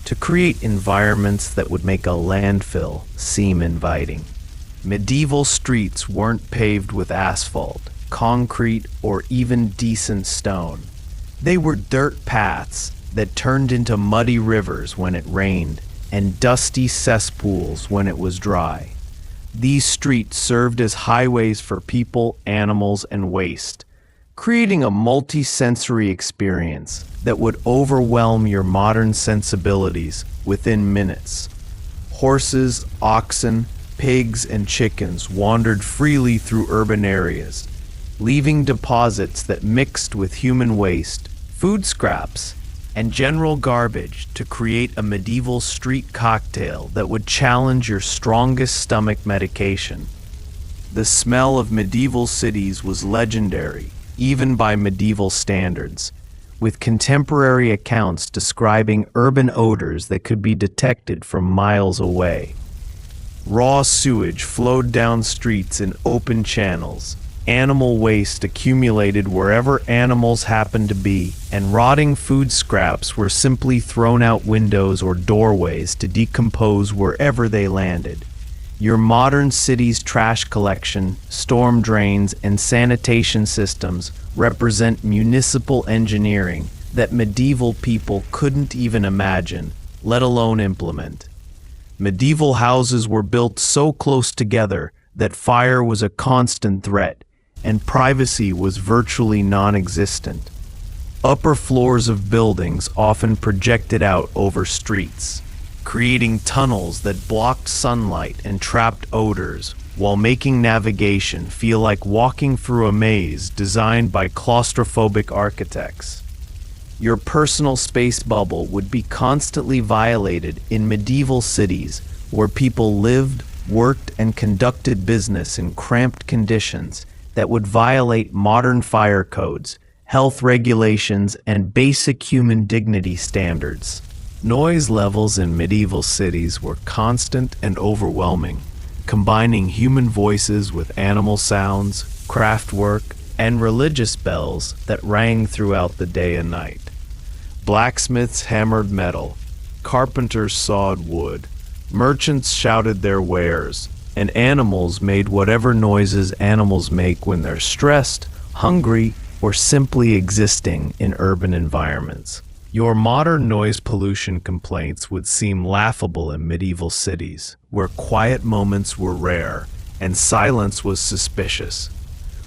to create environments that would make a landfill seem inviting. Medieval streets weren't paved with asphalt, concrete, or even decent stone. They were dirt paths that turned into muddy rivers when it rained and dusty cesspools when it was dry. These streets served as highways for people, animals, and waste, creating a multi-sensory experience that would overwhelm your modern sensibilities within minutes. Horses, oxen, pigs, and chickens wandered freely through urban areas, leaving deposits that mixed with human waste, food scraps, and general garbage to create a medieval street cocktail that would challenge your strongest stomach medication. The smell of medieval cities was legendary, even by medieval standards, with contemporary accounts describing urban odors that could be detected from miles away. Raw sewage flowed down streets in open channels. Animal waste accumulated wherever animals happened to be, and rotting food scraps were simply thrown out windows or doorways to decompose wherever they landed. Your modern city's trash collection, storm drains, and sanitation systems represent municipal engineering that medieval people couldn't even imagine, let alone implement. Medieval houses were built so close together that fire was a constant threat, and privacy was virtually non-existent. Upper floors of buildings often projected out over streets, creating tunnels that blocked sunlight and trapped odors, while making navigation feel like walking through a maze designed by claustrophobic architects. Your personal space bubble would be constantly violated in medieval cities where people lived, worked, and conducted business in cramped conditions that would violate modern fire codes, health regulations, and basic human dignity standards. Noise levels in medieval cities were constant and overwhelming, combining human voices with animal sounds, craft work, and religious bells that rang throughout the day and night. Blacksmiths hammered metal, carpenters sawed wood, merchants shouted their wares, and animals made whatever noises animals make when they're stressed, hungry, or simply existing in urban environments. Your modern noise pollution complaints would seem laughable in medieval cities, where quiet moments were rare and silence was suspicious.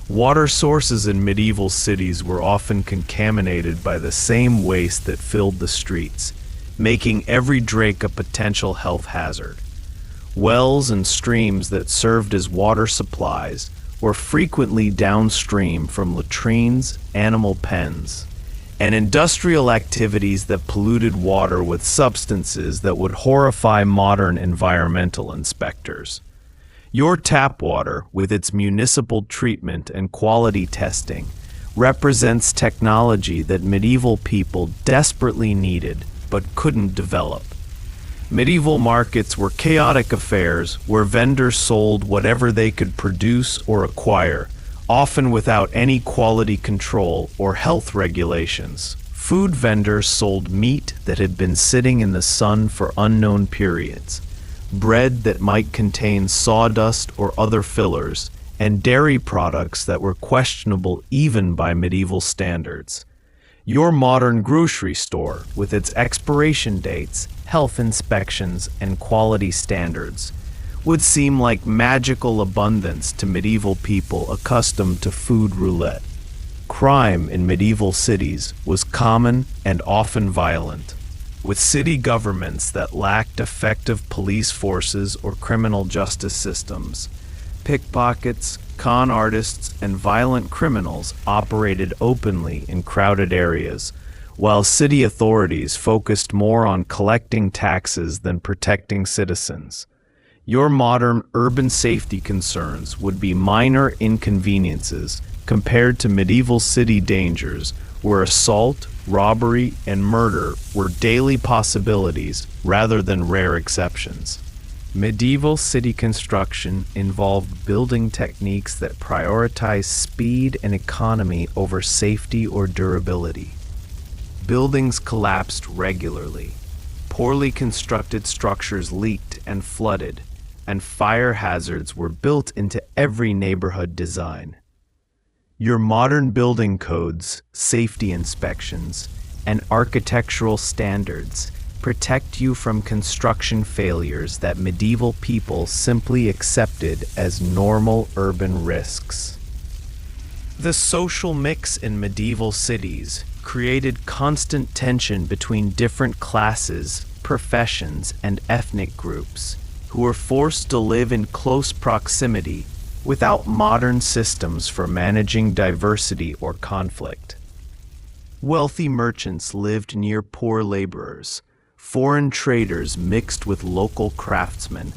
Water sources in medieval cities were often contaminated by the same waste that filled the streets, making every drink a potential health hazard. Wells and streams that served as water supplies were frequently downstream from latrines, animal pens, and industrial activities that polluted water with substances that would horrify modern environmental inspectors. Your tap water, with its municipal treatment and quality testing, represents technology that medieval people desperately needed but couldn't develop. Medieval markets were chaotic affairs where vendors sold whatever they could produce or acquire, often without any quality control or health regulations. Food vendors sold meat that had been sitting in the sun for unknown periods, bread that might contain sawdust or other fillers, and dairy products that were questionable even by medieval standards. Your modern grocery store, with its expiration dates, health inspections, and quality standards, would seem like magical abundance to medieval people accustomed to food roulette. Crime in medieval cities was common and often violent, with city governments that lacked effective police forces or criminal justice systems. Pickpockets, con artists, and violent criminals operated openly in crowded areas, while city authorities focused more on collecting taxes than protecting citizens. Your modern urban safety concerns would be minor inconveniences compared to medieval city dangers, where assault, robbery, and murder were daily possibilities rather than rare exceptions. Medieval city construction involved building techniques that prioritized speed and economy over safety or durability. Buildings collapsed regularly. Poorly constructed structures leaked and flooded, and fire hazards were built into every neighborhood design. Your modern building codes, safety inspections, and architectural standards protect you from construction failures that medieval people simply accepted as normal urban risks. The social mix in medieval cities created constant tension between different classes, professions, and ethnic groups who were forced to live in close proximity without modern systems for managing diversity or conflict. Wealthy merchants lived near poor laborers, foreign traders mixed with local craftsmen,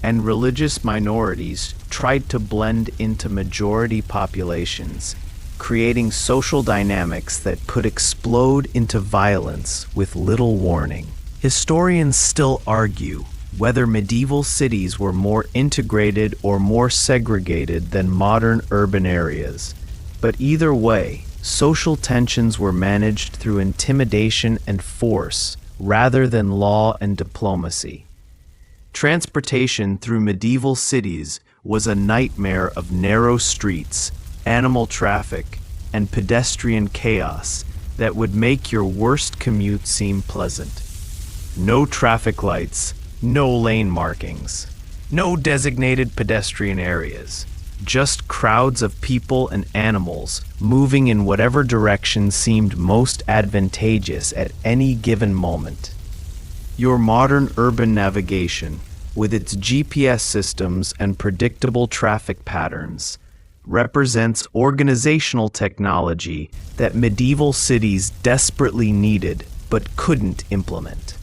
and religious minorities tried to blend into majority populations, creating social dynamics that could explode into violence with little warning. Historians still argue whether medieval cities were more integrated or more segregated than modern urban areas. But either way, social tensions were managed through intimidation and force rather than law and diplomacy. Transportation through medieval cities was a nightmare of narrow streets, animal traffic, and pedestrian chaos that would make your worst commute seem pleasant. No traffic lights, no lane markings, no designated pedestrian areas, just crowds of people and animals moving in whatever direction seemed most advantageous at any given moment. Your modern urban navigation, with its GPS systems and predictable traffic patterns, represents organizational technology that medieval cities desperately needed but couldn't implement.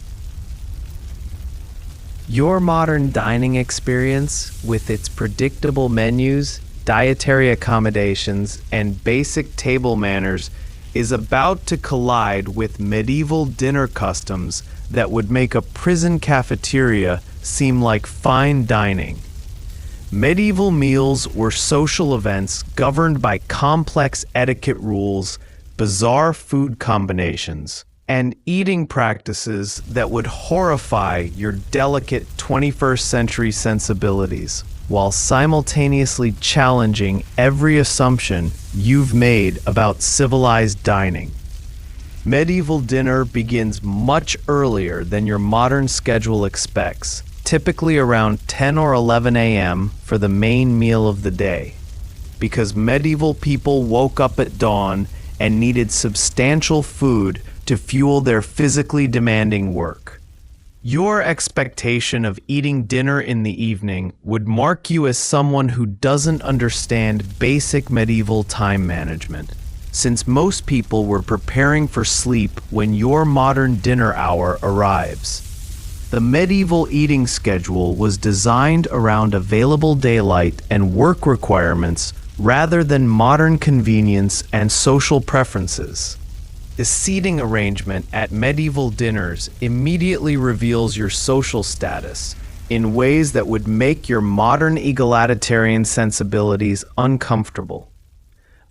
Your modern dining experience, with its predictable menus, dietary accommodations, and basic table manners, is about to collide with medieval dinner customs that would make a prison cafeteria seem like fine dining. Medieval meals were social events governed by complex etiquette rules, bizarre food combinations, and eating practices that would horrify your delicate 21st century sensibilities, while simultaneously challenging every assumption you've made about civilized dining. Medieval dinner begins much earlier than your modern schedule expects, typically around 10 or 11 a.m. for the main meal of the day, because medieval people woke up at dawn and needed substantial food to fuel their physically demanding work. Your expectation of eating dinner in the evening would mark you as someone who doesn't understand basic medieval time management, since most people were preparing for sleep when your modern dinner hour arrives. The medieval eating schedule was designed around available daylight and work requirements rather than modern convenience and social preferences. The seating arrangement at medieval dinners immediately reveals your social status in ways that would make your modern egalitarian sensibilities uncomfortable.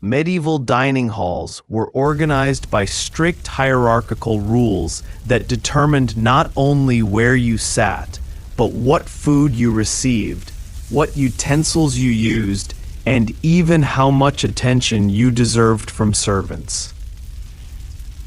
Medieval dining halls were organized by strict hierarchical rules that determined not only where you sat, but what food you received, what utensils you used, and even how much attention you deserved from servants.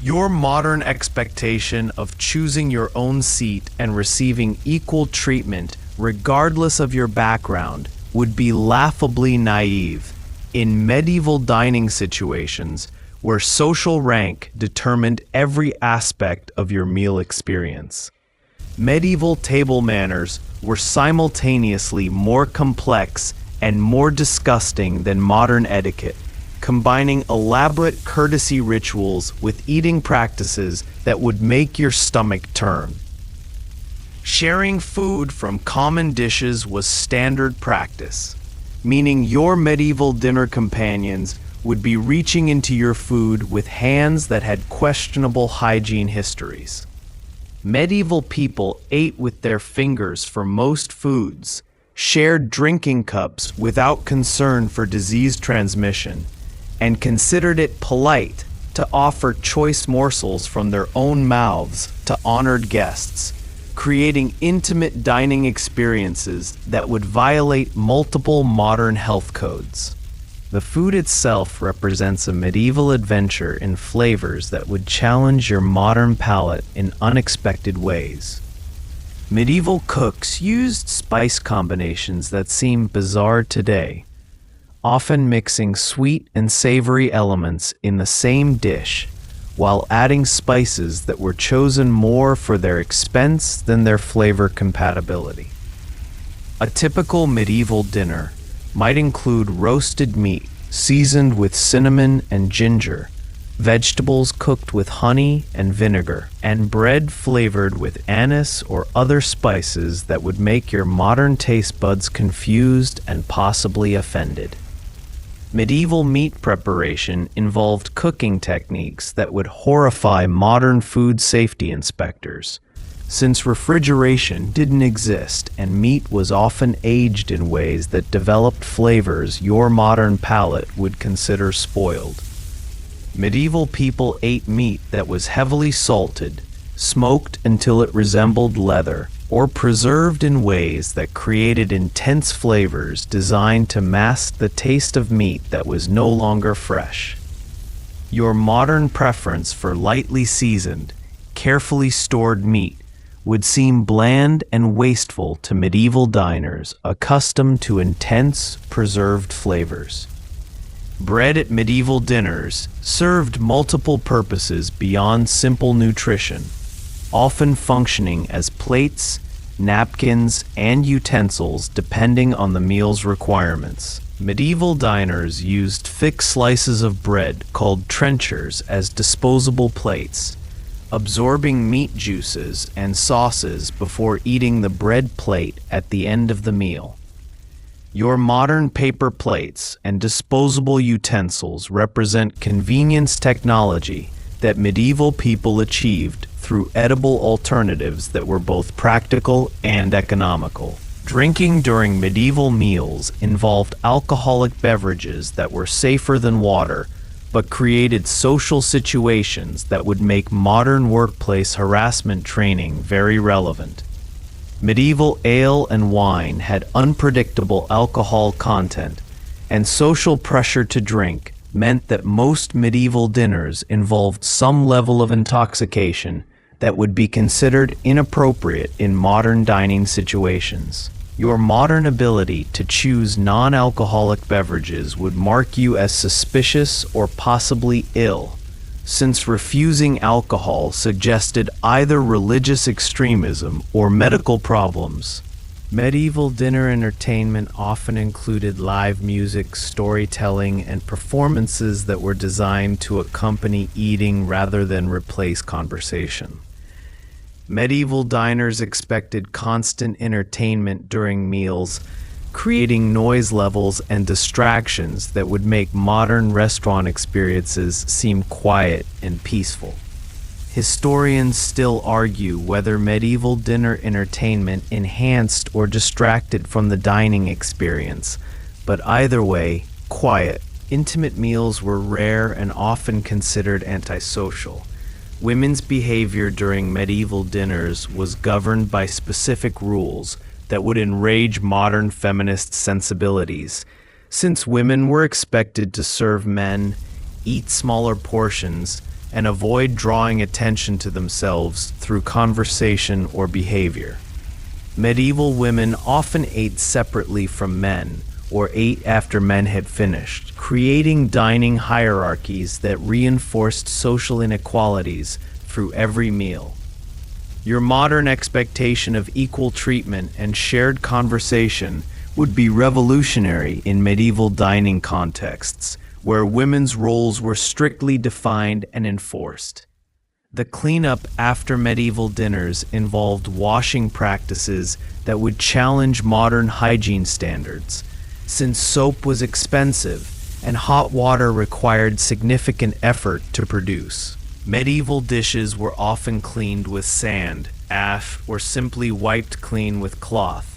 Your modern expectation of choosing your own seat and receiving equal treatment regardless of your background would be laughably naive in medieval dining situations where social rank determined every aspect of your meal experience. Medieval table manners were simultaneously more complex and more disgusting than modern etiquette, combining elaborate courtesy rituals with eating practices that would make your stomach turn. Sharing food from common dishes was standard practice, meaning your medieval dinner companions would be reaching into your food with hands that had questionable hygiene histories. Medieval people ate with their fingers for most foods, shared drinking cups without concern for disease transmission, and considered it polite to offer choice morsels from their own mouths to honored guests, creating intimate dining experiences that would violate multiple modern health codes. The food itself represents a medieval adventure in flavors that would challenge your modern palate in unexpected ways. Medieval cooks used spice combinations that seem bizarre today, often mixing sweet and savory elements in the same dish, while adding spices that were chosen more for their expense than their flavor compatibility. A typical medieval dinner might include roasted meat seasoned with cinnamon and ginger, vegetables cooked with honey and vinegar, and bread flavored with anise or other spices that would make your modern taste buds confused and possibly offended. Medieval meat preparation involved cooking techniques that would horrify modern food safety inspectors, since refrigeration didn't exist and meat was often aged in ways that developed flavors your modern palate would consider spoiled. Medieval people ate meat that was heavily salted, smoked until it resembled leather, or preserved in ways that created intense flavors designed to mask the taste of meat that was no longer fresh. Your modern preference for lightly seasoned, carefully stored meat would seem bland and wasteful to medieval diners accustomed to intense, preserved flavors. Bread at medieval dinners served multiple purposes beyond simple nutrition, often functioning as plates, napkins, and utensils depending on the meal's requirements. Medieval diners used thick slices of bread called trenchers as disposable plates, absorbing meat juices and sauces before eating the bread plate at the end of the meal. Your modern paper plates and disposable utensils represent convenience technology that medieval people achieved through edible alternatives that were both practical and economical. Drinking during medieval meals involved alcoholic beverages that were safer than water, but created social situations that would make modern workplace harassment training very relevant. Medieval ale and wine had unpredictable alcohol content, and social pressure to drink meant that most medieval dinners involved some level of intoxication that would be considered inappropriate in modern dining situations. Your modern ability to choose non-alcoholic beverages would mark you as suspicious or possibly ill, since refusing alcohol suggested either religious extremism or medical problems. Medieval dinner entertainment often included live music, storytelling, and performances that were designed to accompany eating rather than replace conversation. Medieval diners expected constant entertainment during meals, creating noise levels and distractions that would make modern restaurant experiences seem quiet and peaceful. Historians still argue whether medieval dinner entertainment enhanced or distracted from the dining experience, but either way, quiet, intimate meals were rare and often considered antisocial. Women's behavior during medieval dinners was governed by specific rules that would enrage modern feminist sensibilities, since women were expected to serve men, eat smaller portions, and avoid drawing attention to themselves through conversation or behavior. Medieval women often ate separately from men, or ate after men had finished, creating dining hierarchies that reinforced social inequalities through every meal. Your modern expectation of equal treatment and shared conversation would be revolutionary in medieval dining contexts, where women's roles were strictly defined and enforced. The cleanup after medieval dinners involved washing practices that would challenge modern hygiene standards, since soap was expensive and hot water required significant effort to produce. Medieval dishes were often cleaned with sand, ash, or simply wiped clean with cloth,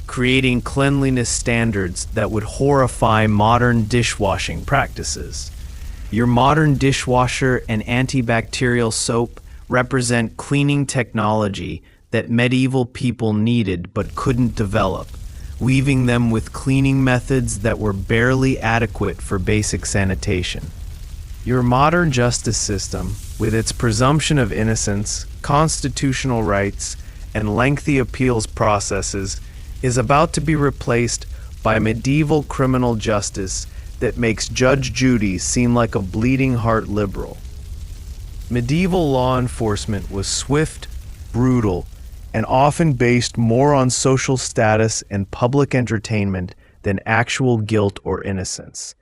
creating cleanliness standards that would horrify modern dishwashing practices. Your modern dishwasher and antibacterial soap represent cleaning technology that medieval people needed but couldn't develop, leaving them with cleaning methods that were barely adequate for basic sanitation. Your modern justice system, with its presumption of innocence, constitutional rights, and lengthy appeals processes, is about to be replaced by medieval criminal justice that makes Judge Judy seem like a bleeding heart liberal. Medieval law enforcement was swift, brutal, and often based more on social status and public entertainment than actual guilt or innocence.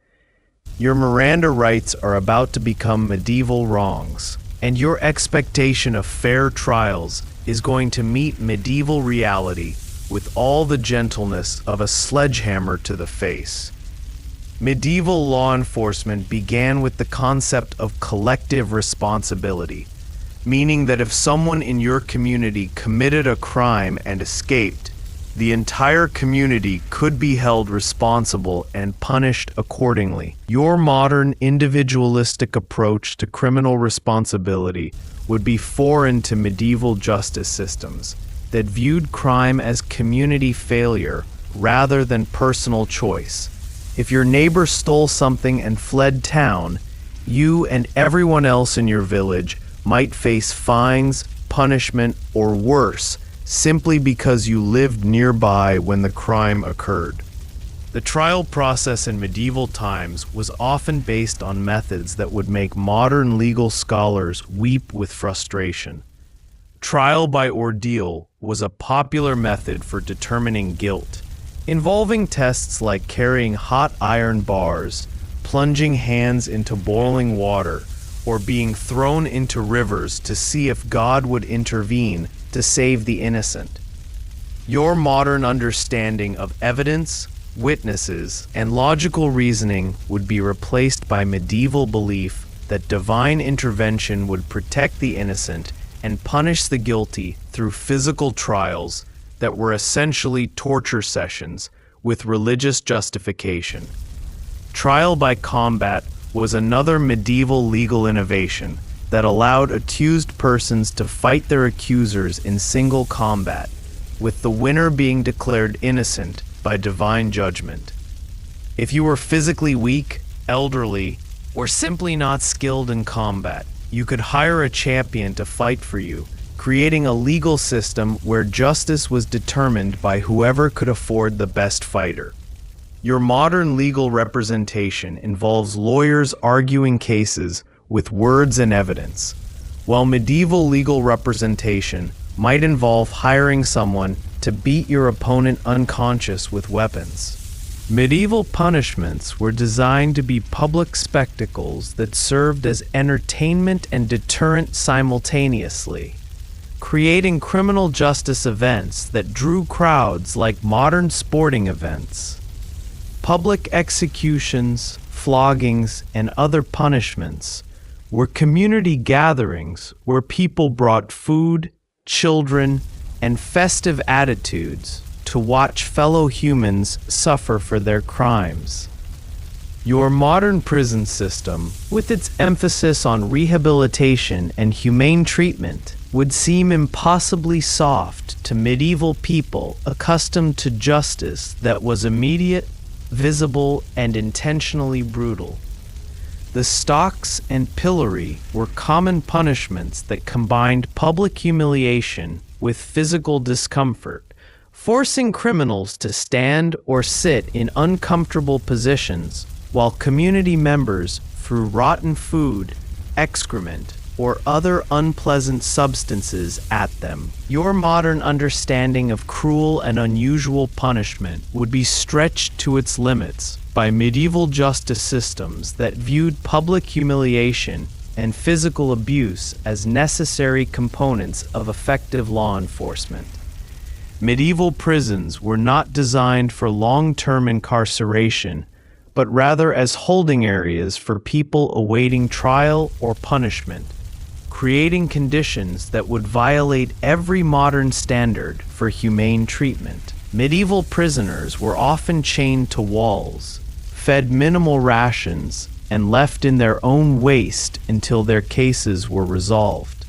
Your Miranda rights are about to become medieval wrongs, and your expectation of fair trials is going to meet medieval reality with all the gentleness of a sledgehammer to the face. Medieval law enforcement began with the concept of collective responsibility, meaning that if someone in your community committed a crime and escaped, the entire community could be held responsible and punished accordingly. Your modern individualistic approach to criminal responsibility would be foreign to medieval justice systems that viewed crime as community failure rather than personal choice. If your neighbor stole something and fled town, you and everyone else in your village might face fines, punishment, or worse, simply because you lived nearby when the crime occurred. The trial process in medieval times was often based on methods that would make modern legal scholars weep with frustration. Trial by ordeal was a popular method for determining guilt, involving tests like carrying hot iron bars, plunging hands into boiling water, or being thrown into rivers to see if God would intervene to save the innocent. Your modern understanding of evidence, witnesses, and logical reasoning would be replaced by medieval belief that divine intervention would protect the innocent and punish the guilty through physical trials that were essentially torture sessions with religious justification. Trial by combat was another medieval legal innovation that allowed accused persons to fight their accusers in single combat, with the winner being declared innocent by divine judgment. If you were physically weak, elderly, or simply not skilled in combat, you could hire a champion to fight for you, creating a legal system where justice was determined by whoever could afford the best fighter. Your modern legal representation involves lawyers arguing cases with words and evidence, while medieval legal representation might involve hiring someone to beat your opponent unconscious with weapons. Medieval punishments were designed to be public spectacles that served as entertainment and deterrent simultaneously, creating criminal justice events that drew crowds like modern sporting events. Public executions, floggings, and other punishments were community gatherings where people brought food, children, and festive attitudes to watch fellow humans suffer for their crimes. Your modern prison system, with its emphasis on rehabilitation and humane treatment, would seem impossibly soft to medieval people accustomed to justice that was immediate, visible, and intentionally brutal. The stocks and pillory were common punishments that combined public humiliation with physical discomfort, forcing criminals to stand or sit in uncomfortable positions while community members threw rotten food, excrement, or other unpleasant substances at them. Your modern understanding of cruel and unusual punishment would be stretched to its limits by medieval justice systems that viewed public humiliation and physical abuse as necessary components of effective law enforcement. Medieval prisons were not designed for long-term incarceration, but rather as holding areas for people awaiting trial or punishment, creating conditions that would violate every modern standard for humane treatment. Medieval prisoners were often chained to walls, fed minimal rations, and left in their own waste until their cases were resolved.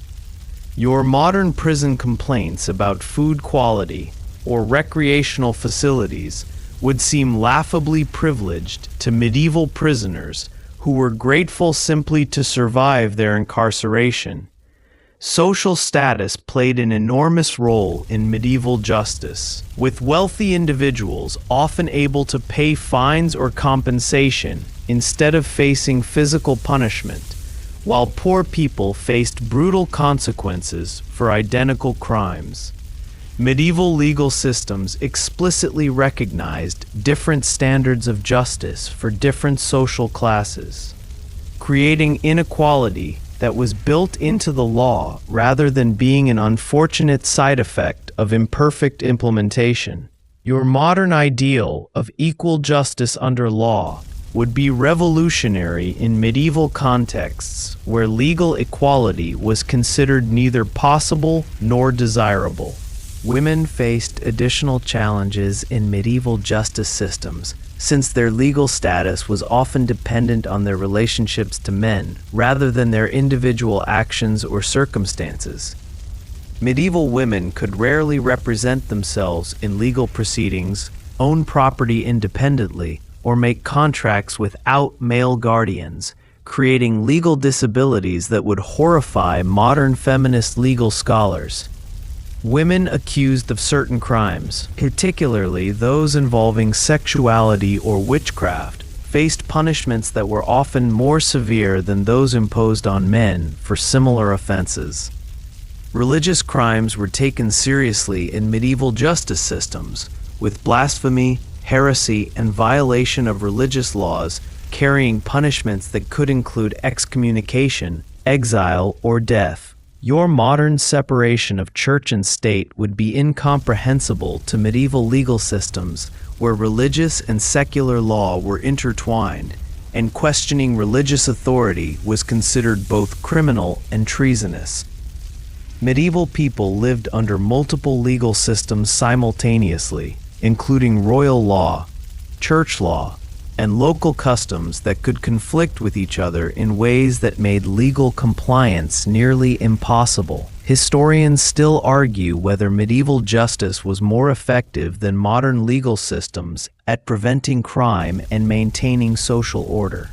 Your modern prison complaints about food quality or recreational facilities would seem laughably privileged to medieval prisoners who were grateful simply to survive their incarceration. Social status played an enormous role in medieval justice, with wealthy individuals often able to pay fines or compensation instead of facing physical punishment, while poor people faced brutal consequences for identical crimes. Medieval legal systems explicitly recognized different standards of justice for different social classes, creating inequality that was built into the law rather than being an unfortunate side effect of imperfect implementation. Your modern ideal of equal justice under law would be revolutionary in medieval contexts where legal equality was considered neither possible nor desirable. Women faced additional challenges in medieval justice systems, since their legal status was often dependent on their relationships to men rather than their individual actions or circumstances. Medieval women could rarely represent themselves in legal proceedings, own property independently, or make contracts without male guardians, creating legal disabilities that would horrify modern feminist legal scholars. Women accused of certain crimes, particularly those involving sexuality or witchcraft, faced punishments that were often more severe than those imposed on men for similar offenses. Religious crimes were taken seriously in medieval justice systems, with blasphemy, heresy, and violation of religious laws carrying punishments that could include excommunication, exile, or death. Your modern separation of church and state would be incomprehensible to medieval legal systems where religious and secular law were intertwined, and questioning religious authority was considered both criminal and treasonous. Medieval people lived under multiple legal systems simultaneously, including royal law, church law, and local customs that could conflict with each other in ways that made legal compliance nearly impossible. Historians still argue whether medieval justice was more effective than modern legal systems at preventing crime and maintaining social order.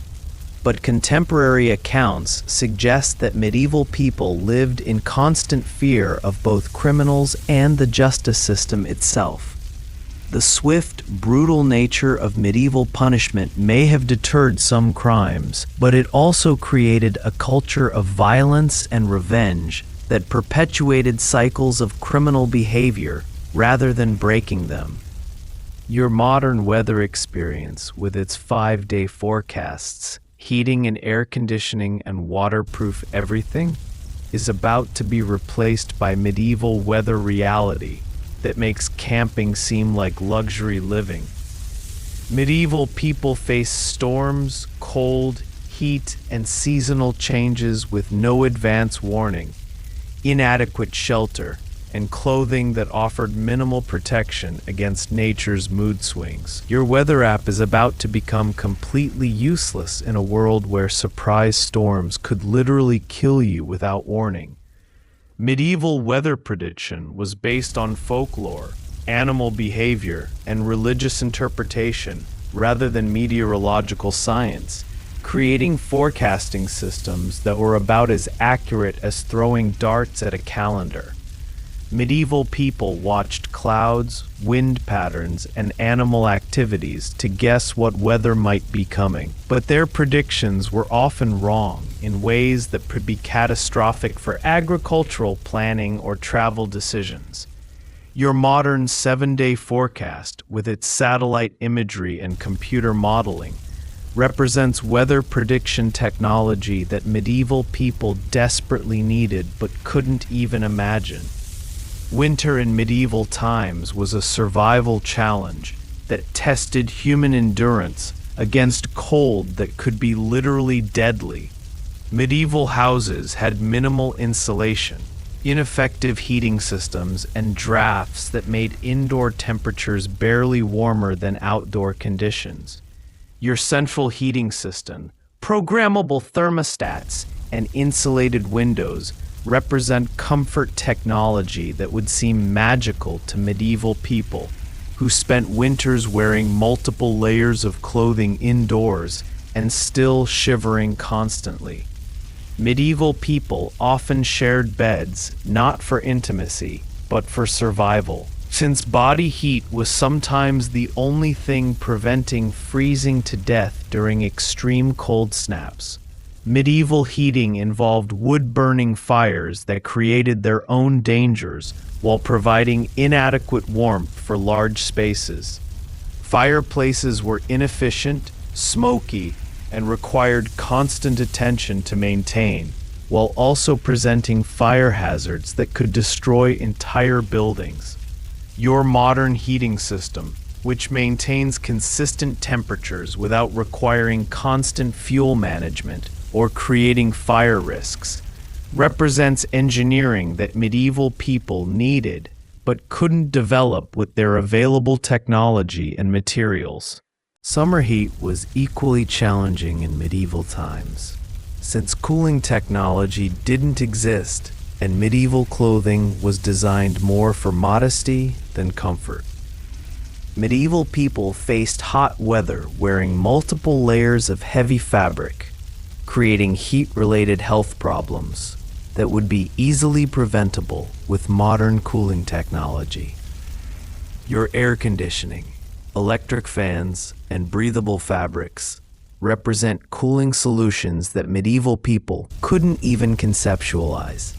But contemporary accounts suggest that medieval people lived in constant fear of both criminals and the justice system itself. The swift, brutal nature of medieval punishment may have deterred some crimes, but it also created a culture of violence and revenge that perpetuated cycles of criminal behavior rather than breaking them. Your modern weather experience, with its 5-day forecasts, heating and air conditioning and waterproof everything, is about to be replaced by medieval weather reality that makes camping seem like luxury living. Medieval people faced storms, cold, heat, and seasonal changes with no advance warning, inadequate shelter, and clothing that offered minimal protection against nature's mood swings. Your weather app is about to become completely useless in a world where surprise storms could literally kill you without warning. Medieval weather prediction was based on folklore, animal behavior, and religious interpretation rather than meteorological science, creating forecasting systems that were about as accurate as throwing darts at a calendar. Medieval people watched clouds, wind patterns, and animal activities to guess what weather might be coming, but their predictions were often wrong in ways that could be catastrophic for agricultural planning or travel decisions. Your modern 7-day forecast, with its satellite imagery and computer modeling, represents weather prediction technology that medieval people desperately needed but couldn't even imagine. Winter in medieval times was a survival challenge that tested human endurance against cold that could be literally deadly. Medieval houses had minimal insulation, ineffective heating systems, and drafts that made indoor temperatures barely warmer than outdoor conditions. Your central heating system, programmable thermostats, and insulated windows represent comfort technology that would seem magical to medieval people who spent winters wearing multiple layers of clothing indoors and still shivering constantly. Medieval people often shared beds not for intimacy, but for survival, since body heat was sometimes the only thing preventing freezing to death during extreme cold snaps. Medieval heating involved wood-burning fires that created their own dangers while providing inadequate warmth for large spaces. Fireplaces were inefficient, smoky, and required constant attention to maintain, while also presenting fire hazards that could destroy entire buildings. Your modern heating system, which maintains consistent temperatures without requiring constant fuel management or creating fire risks, represents engineering that medieval people needed but couldn't develop with their available technology and materials. Summer heat was equally challenging in medieval times, since cooling technology didn't exist and medieval clothing was designed more for modesty than comfort. Medieval people faced hot weather wearing multiple layers of heavy fabric, creating heat-related health problems that would be easily preventable with modern cooling technology. Your air conditioning, electric fans, and breathable fabrics represent cooling solutions that medieval people couldn't even conceptualize,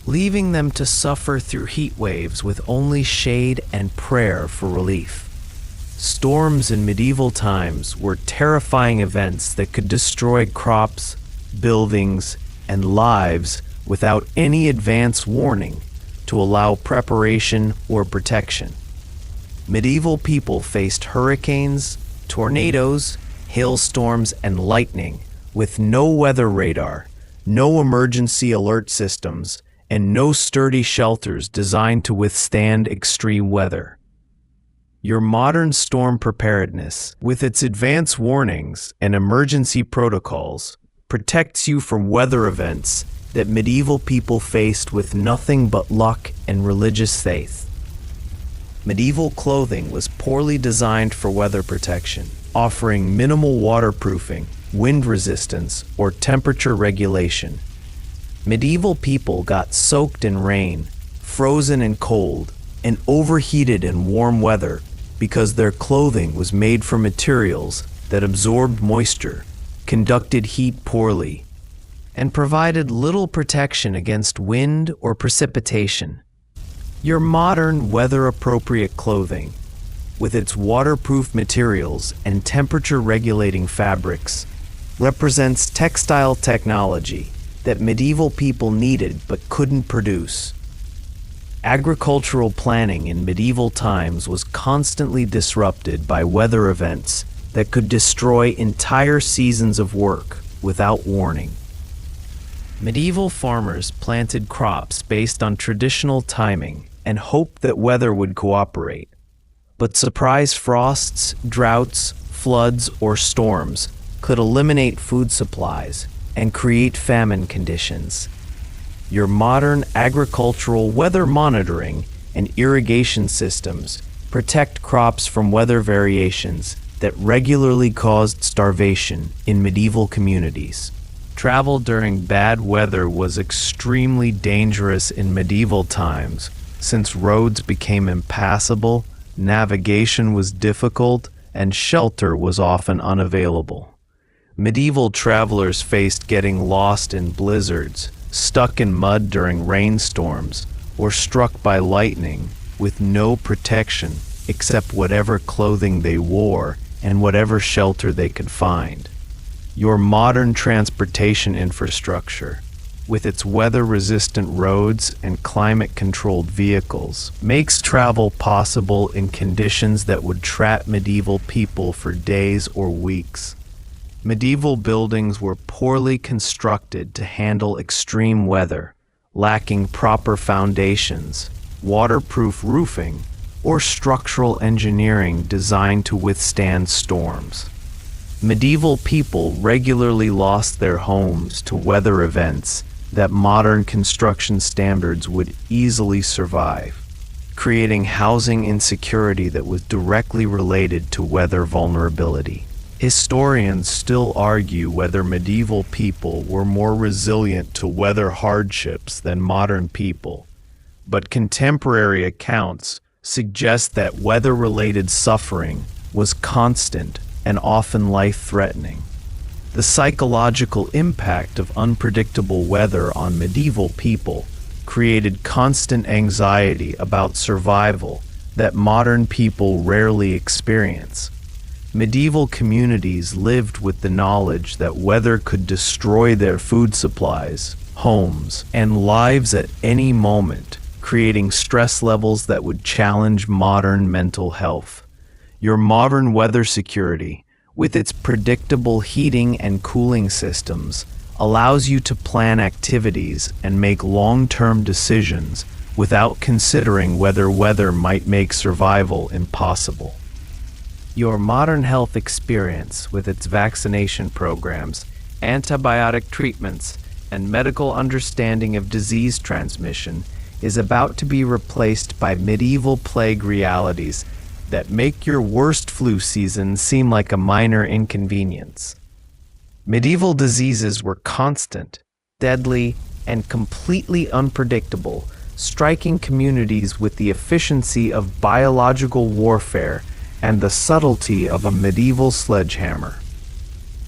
leaving them to suffer through heat waves with only shade and prayer for relief. Storms in medieval times were terrifying events that could destroy crops, buildings, and lives without any advance warning to allow preparation or protection. Medieval people faced hurricanes, tornadoes, hailstorms, and lightning with no weather radar, no emergency alert systems, and no sturdy shelters designed to withstand extreme weather. Your modern storm preparedness, with its advance warnings and emergency protocols, protects you from weather events that medieval people faced with nothing but luck and religious faith. Medieval clothing was poorly designed for weather protection, offering minimal waterproofing, wind resistance, or temperature regulation. Medieval people got soaked in rain, frozen in cold, and overheated in warm weather because their clothing was made from materials that absorbed moisture, conducted heat poorly, and provided little protection against wind or precipitation. Your modern weather-appropriate clothing, with its waterproof materials and temperature-regulating fabrics, represents textile technology that medieval people needed but couldn't produce. Agricultural planning in medieval times was constantly disrupted by weather events that could destroy entire seasons of work without warning. Medieval farmers planted crops based on traditional timing and hoped that weather would cooperate. But surprise frosts, droughts, floods, or storms could eliminate food supplies and create famine conditions. Your modern agricultural weather monitoring and irrigation systems protect crops from weather variations that regularly caused starvation in medieval communities. Travel during bad weather was extremely dangerous in medieval times, since roads became impassable, navigation was difficult, and shelter was often unavailable. Medieval travelers faced getting lost in blizzards, stuck in mud during rainstorms, or struck by lightning with no protection except whatever clothing they wore and whatever shelter they could find. Your modern transportation infrastructure, with its weather-resistant roads and climate-controlled vehicles, makes travel possible in conditions that would trap medieval people for days or weeks. Medieval buildings were poorly constructed to handle extreme weather, lacking proper foundations, waterproof roofing, or structural engineering designed to withstand storms. Medieval people regularly lost their homes to weather events that modern construction standards would easily survive, creating housing insecurity that was directly related to weather vulnerability. Historians still argue whether medieval people were more resilient to weather hardships than modern people, but contemporary accounts suggest that weather-related suffering was constant and often life-threatening. The psychological impact of unpredictable weather on medieval people created constant anxiety about survival that modern people rarely experience. Medieval communities lived with the knowledge that weather could destroy their food supplies, homes, and lives at any moment, creating stress levels that would challenge modern mental health. Your modern weather security, with its predictable heating and cooling systems, allows you to plan activities and make long-term decisions without considering whether weather might make survival impossible. Your modern health experience, with its vaccination programs, antibiotic treatments, and medical understanding of disease transmission, is about to be replaced by medieval plague realities that make your worst flu season seem like a minor inconvenience. Medieval diseases were constant, deadly, and completely unpredictable, striking communities with the efficiency of biological warfare and the subtlety of a medieval sledgehammer.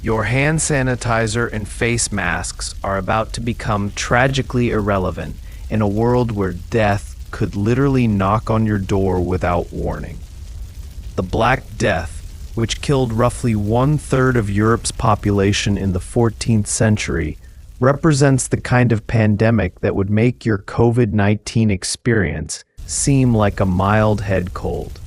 Your hand sanitizer and face masks are about to become tragically irrelevant in a world where death could literally knock on your door without warning. The Black Death, which killed roughly 1/3 of Europe's population in the 14th century, represents the kind of pandemic that would make your COVID-19 experience seem like a mild head cold.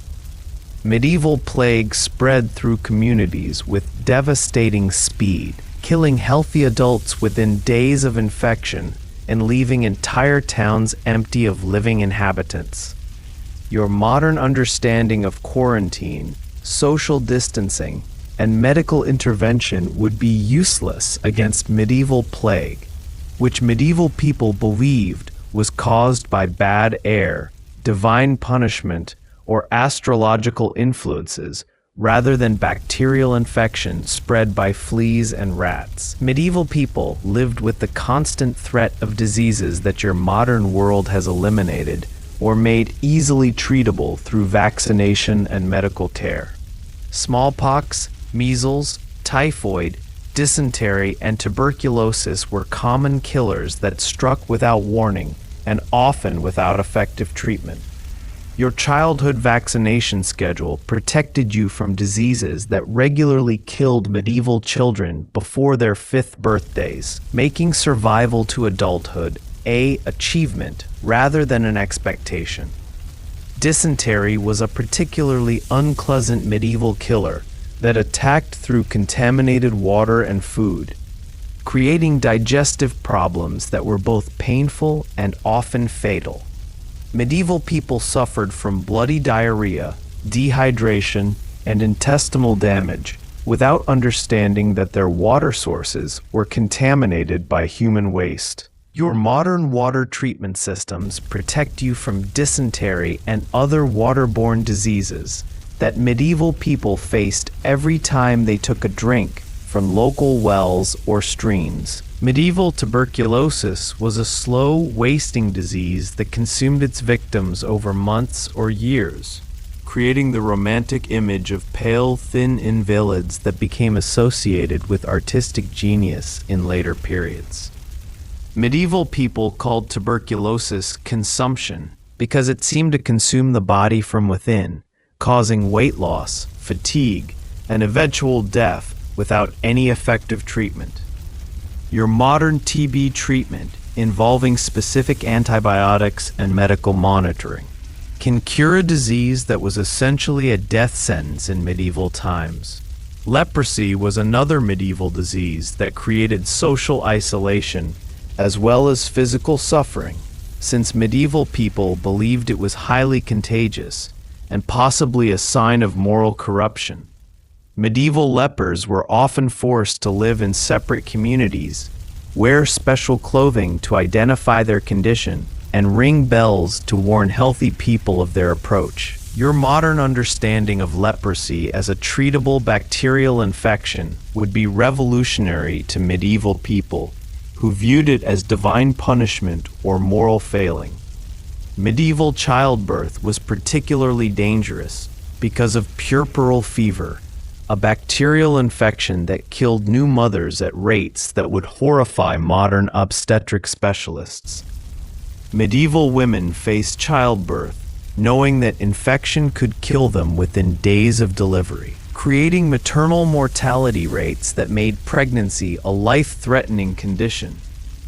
Medieval plague spread through communities with devastating speed, killing healthy adults within days of infection and leaving entire towns empty of living inhabitants. Your modern understanding of quarantine, social distancing, and medical intervention would be useless against medieval plague, which medieval people believed was caused by bad air, divine punishment, or astrological influences, rather than bacterial infection spread by fleas and rats. Medieval people lived with the constant threat of diseases that your modern world has eliminated or made easily treatable through vaccination and medical care. Smallpox, measles, typhoid, dysentery, and tuberculosis were common killers that struck without warning and often without effective treatment. Your childhood vaccination schedule protected you from diseases that regularly killed medieval children before their 5th birthdays, making survival to adulthood an achievement rather than an expectation. Dysentery was a particularly unpleasant medieval killer that attacked through contaminated water and food, creating digestive problems that were both painful and often fatal. Medieval people suffered from bloody diarrhea, dehydration, and intestinal damage without understanding that their water sources were contaminated by human waste. Your modern water treatment systems protect you from dysentery and other waterborne diseases that medieval people faced every time they took a drink from local wells or streams. Medieval tuberculosis was a slow, wasting disease that consumed its victims over months or years, creating the romantic image of pale, thin invalids that became associated with artistic genius in later periods. Medieval people called tuberculosis consumption because it seemed to consume the body from within, causing weight loss, fatigue, and eventual death without any effective treatment. Your modern TB treatment, involving specific antibiotics and medical monitoring, can cure a disease that was essentially a death sentence in medieval times. Leprosy was another medieval disease that created social isolation as well as physical suffering, since medieval people believed it was highly contagious and possibly a sign of moral corruption. Medieval lepers were often forced to live in separate communities, wear special clothing to identify their condition, and ring bells to warn healthy people of their approach. Your modern understanding of leprosy as a treatable bacterial infection would be revolutionary to medieval people, who viewed it as divine punishment or moral failing. Medieval childbirth was particularly dangerous because of puerperal fever, a bacterial infection that killed new mothers at rates that would horrify modern obstetric specialists. Medieval women faced childbirth knowing that infection could kill them within days of delivery, creating maternal mortality rates that made pregnancy a life-threatening condition.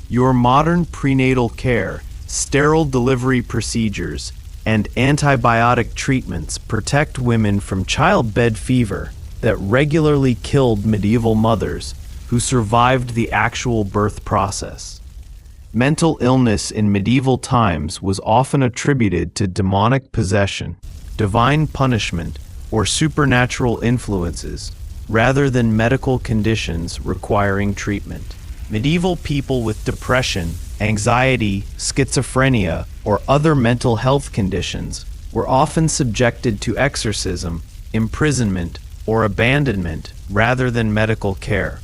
Your modern prenatal care, sterile delivery procedures, and antibiotic treatments protect women from childbed fever that regularly killed medieval mothers who survived the actual birth process. Mental illness in medieval times was often attributed to demonic possession, divine punishment, or supernatural influences, rather than medical conditions requiring treatment. Medieval people with depression, anxiety, schizophrenia, or other mental health conditions were often subjected to exorcism, imprisonment, or abandonment rather than medical care.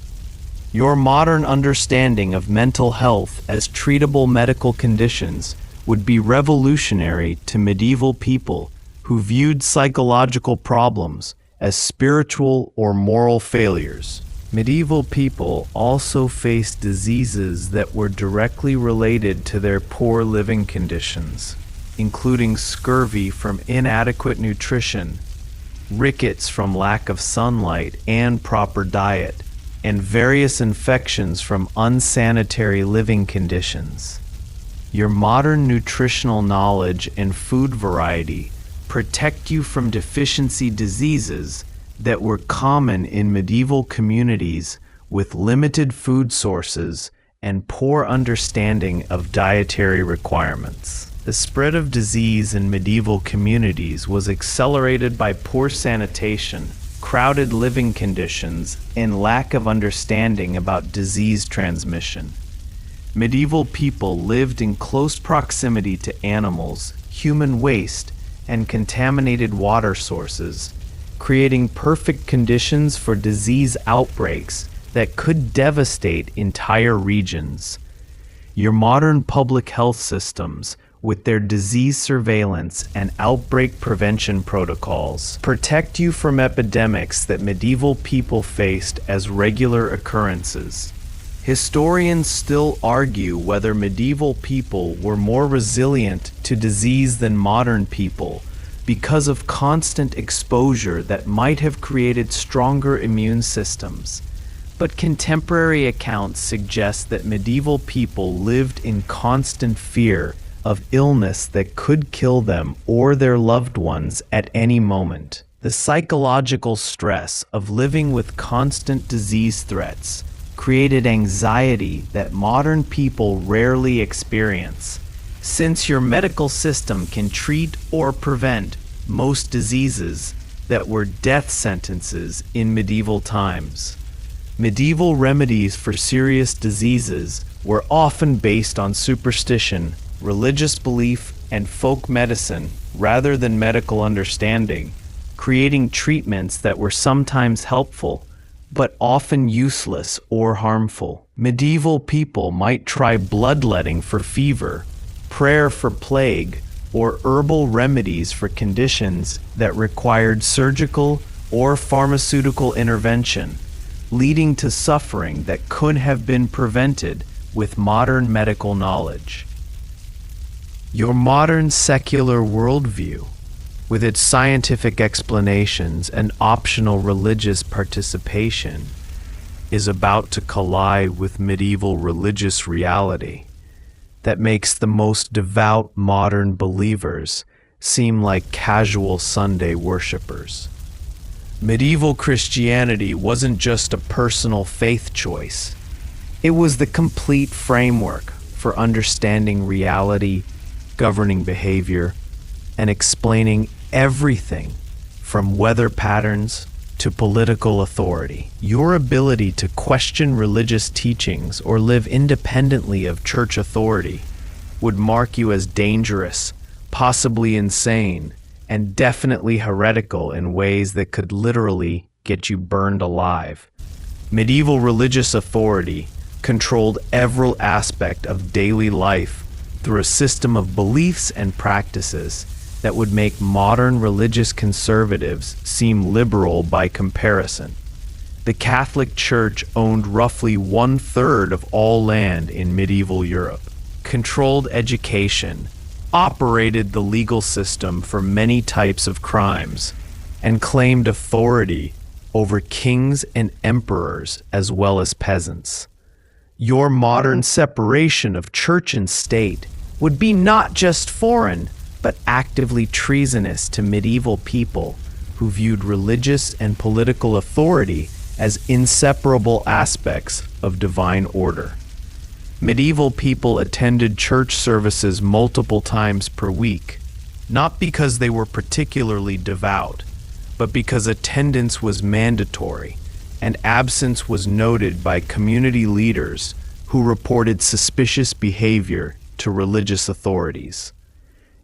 Your modern understanding of mental health as treatable medical conditions would be revolutionary to medieval people who viewed psychological problems as spiritual or moral failures. Medieval people also faced diseases that were directly related to their poor living conditions, including scurvy from inadequate nutrition, rickets from lack of sunlight and proper diet, and various infections from unsanitary living conditions. Your modern nutritional knowledge and food variety protect you from deficiency diseases that were common in medieval communities with limited food sources and poor understanding of dietary requirements. The spread of disease in medieval communities was accelerated by poor sanitation, crowded living conditions, and lack of understanding about disease transmission. Medieval people lived in close proximity to animals, human waste, and contaminated water sources, creating perfect conditions for disease outbreaks that could devastate entire regions. Your modern public health systems, with their disease surveillance and outbreak prevention protocols, protect you from epidemics that medieval people faced as regular occurrences. Historians still argue whether medieval people were more resilient to disease than modern people because of constant exposure that might have created stronger immune systems. But contemporary accounts suggest that medieval people lived in constant fear of illness that could kill them or their loved ones at any moment. The psychological stress of living with constant disease threats created anxiety that modern people rarely experience, since your medical system can treat or prevent most diseases that were death sentences in medieval times. Medieval remedies for serious diseases were often based on superstition, religious belief, and folk medicine rather than medical understanding, creating treatments that were sometimes helpful but often useless or harmful. Medieval people might try bloodletting for fever, prayer for plague, or herbal remedies for conditions that required surgical or pharmaceutical intervention, leading to suffering that could have been prevented with modern medical knowledge. Your modern secular worldview, with its scientific explanations and optional religious participation, is about to collide with medieval religious reality that makes the most devout modern believers seem like casual Sunday worshipers. Medieval Christianity wasn't just a personal faith choice. It was the complete framework for understanding reality, governing behavior, and explaining everything from weather patterns to political authority. Your ability to question religious teachings or live independently of church authority would mark you as dangerous, possibly insane, and definitely heretical in ways that could literally get you burned alive. Medieval religious authority controlled every aspect of daily life through a system of beliefs and practices that would make modern religious conservatives seem liberal by comparison. The Catholic Church owned roughly 1/3 of all land in medieval Europe, controlled education, operated the legal system for many types of crimes, and claimed authority over kings and emperors as well as peasants. Your modern separation of church and state would be not just foreign, but actively treasonous to medieval people who viewed religious and political authority as inseparable aspects of divine order. Medieval people attended church services multiple times per week, not because they were particularly devout, but because attendance was mandatory and absence was noted by community leaders who reported suspicious behavior to religious authorities.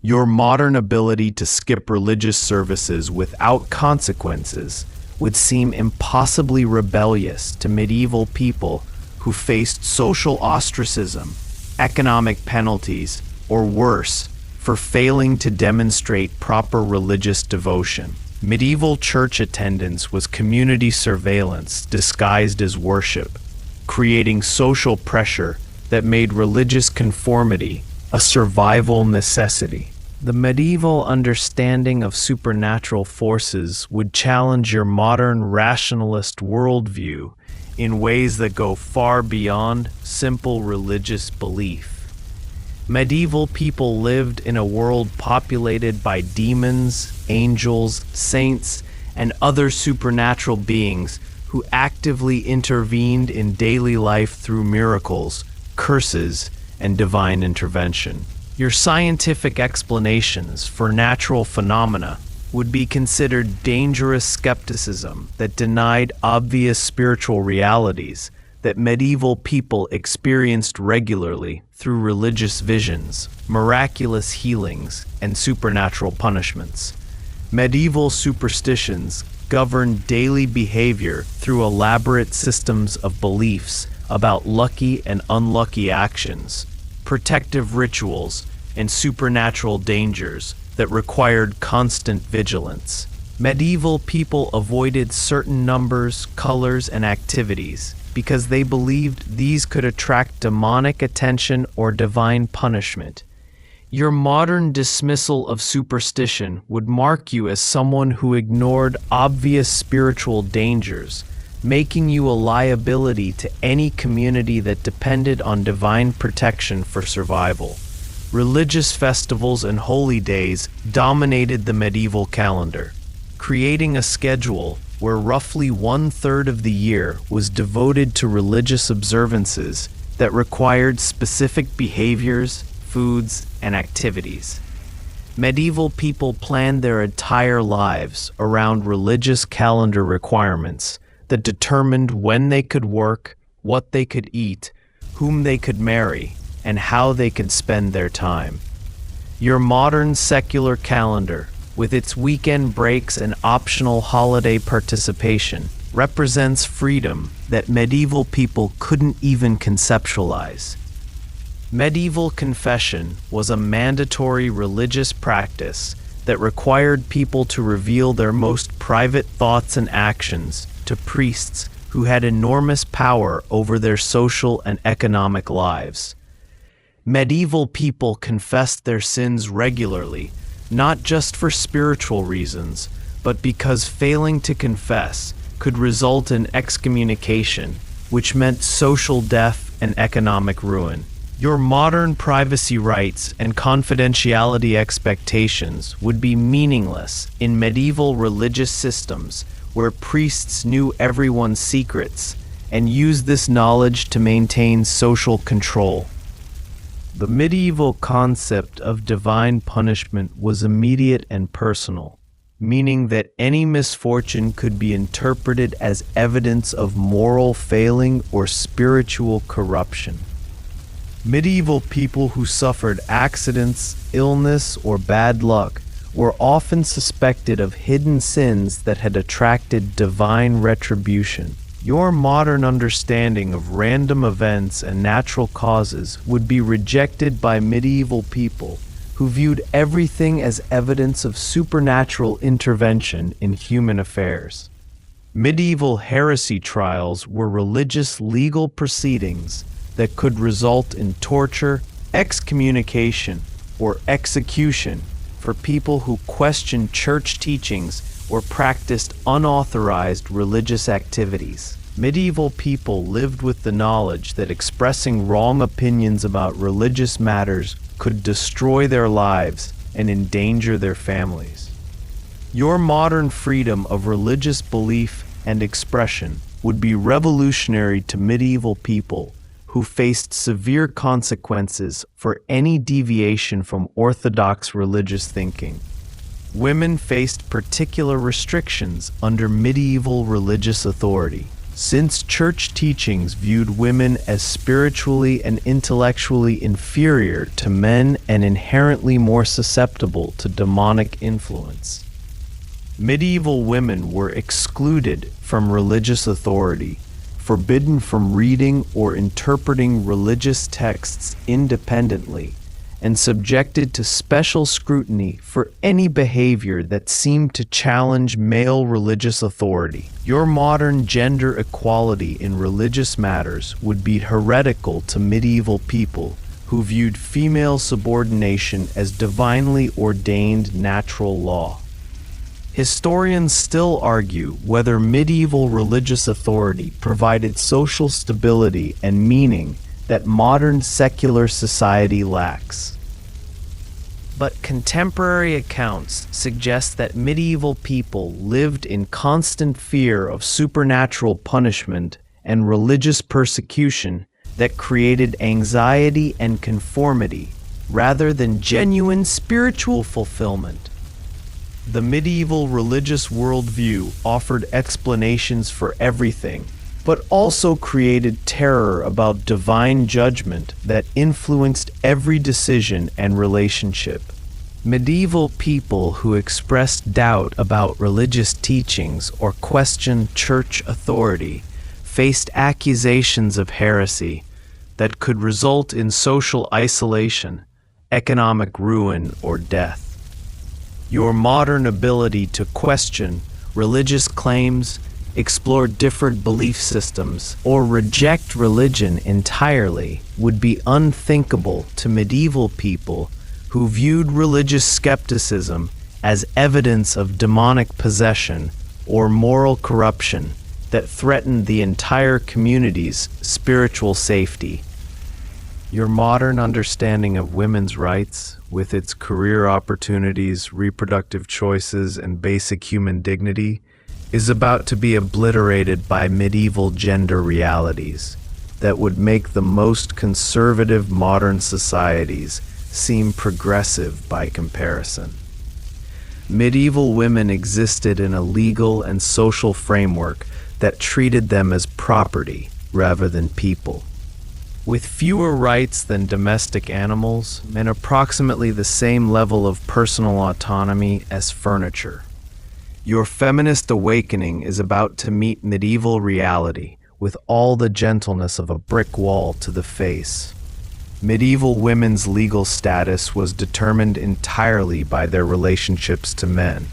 Your modern ability to skip religious services without consequences would seem impossibly rebellious to medieval people who faced social ostracism, economic penalties, or worse, for failing to demonstrate proper religious devotion. Medieval church attendance was community surveillance disguised as worship, creating social pressure that made religious conformity a survival necessity. The medieval understanding of supernatural forces would challenge your modern rationalist worldview in ways that go far beyond simple religious belief. Medieval people lived in a world populated by demons, angels, saints, and other supernatural beings who actively intervened in daily life through miracles, curses, and divine intervention. Your scientific explanations for natural phenomena would be considered dangerous skepticism that denied obvious spiritual realities that medieval people experienced regularly through religious visions, miraculous healings, and supernatural punishments. Medieval superstitions governed daily behavior through elaborate systems of beliefs about lucky and unlucky actions, protective rituals, and supernatural dangers that required constant vigilance. Medieval people avoided certain numbers, colors, and activities because they believed these could attract demonic attention or divine punishment. Your modern dismissal of superstition would mark you as someone who ignored obvious spiritual dangers, making you a liability to any community that depended on divine protection for survival. Religious festivals and holy days dominated the medieval calendar, creating a schedule where roughly 1/3 of the year was devoted to religious observances that required specific behaviors, foods, and activities. Medieval people planned their entire lives around religious calendar requirements that determined when they could work, what they could eat, whom they could marry, and how they could spend their time. Your modern secular calendar, with its weekend breaks and optional holiday participation, represents freedom that medieval people couldn't even conceptualize. Medieval confession was a mandatory religious practice that required people to reveal their most private thoughts and actions to priests who had enormous power over their social and economic lives. Medieval people confessed their sins regularly, not just for spiritual reasons, but because failing to confess could result in excommunication, which meant social death and economic ruin. Your modern privacy rights and confidentiality expectations would be meaningless in medieval religious systems where priests knew everyone's secrets and used this knowledge to maintain social control. The medieval concept of divine punishment was immediate and personal. meaning that any misfortune could be interpreted as evidence of moral failing or spiritual corruption. Medieval people who suffered accidents, illness, or bad luck were often suspected of hidden sins that had attracted divine retribution. Your modern understanding of random events and natural causes would be rejected by medieval people who viewed everything as evidence of supernatural intervention in human affairs. Medieval heresy trials were religious legal proceedings that could result in torture, excommunication, or execution for people who questioned church teachings or practiced unauthorized religious activities. Medieval people lived with the knowledge that expressing wrong opinions about religious matters could destroy their lives and endanger their families. Your modern freedom of religious belief and expression would be revolutionary to medieval people who faced severe consequences for any deviation from orthodox religious thinking. Women faced particular restrictions under medieval religious authority, since church teachings viewed women as spiritually and intellectually inferior to men and inherently more susceptible to demonic influence. Medieval women were excluded from religious authority, forbidden from reading or interpreting religious texts independently, and subjected to special scrutiny for any behavior that seemed to challenge male religious authority. Your modern gender equality in religious matters would be heretical to medieval people who viewed female subordination as divinely ordained natural law. Historians still argue whether medieval religious authority provided social stability and meaning that modern secular society lacks. But contemporary accounts suggest that medieval people lived in constant fear of supernatural punishment and religious persecution that created anxiety and conformity rather than genuine spiritual fulfillment. The medieval religious worldview offered explanations for everything, but also created terror about divine judgment that influenced every decision and relationship. Medieval people who expressed doubt about religious teachings or questioned church authority faced accusations of heresy that could result in social isolation, economic ruin, or death. Your modern ability to question religious claims, explore different belief systems, or reject religion entirely would be unthinkable to medieval people who viewed religious skepticism as evidence of demonic possession or moral corruption that threatened the entire community's spiritual safety. Your modern understanding of women's rights, with its career opportunities, reproductive choices, and basic human dignity, is about to be obliterated by medieval gender realities that would make the most conservative modern societies seem progressive by comparison. Medieval women existed in a legal and social framework that treated them as property rather than people. With fewer rights than domestic animals and approximately the same level of personal autonomy as furniture. Your feminist awakening is about to meet medieval reality with all the gentleness of a brick wall to the face. Medieval women's legal status was determined entirely by their relationships to men,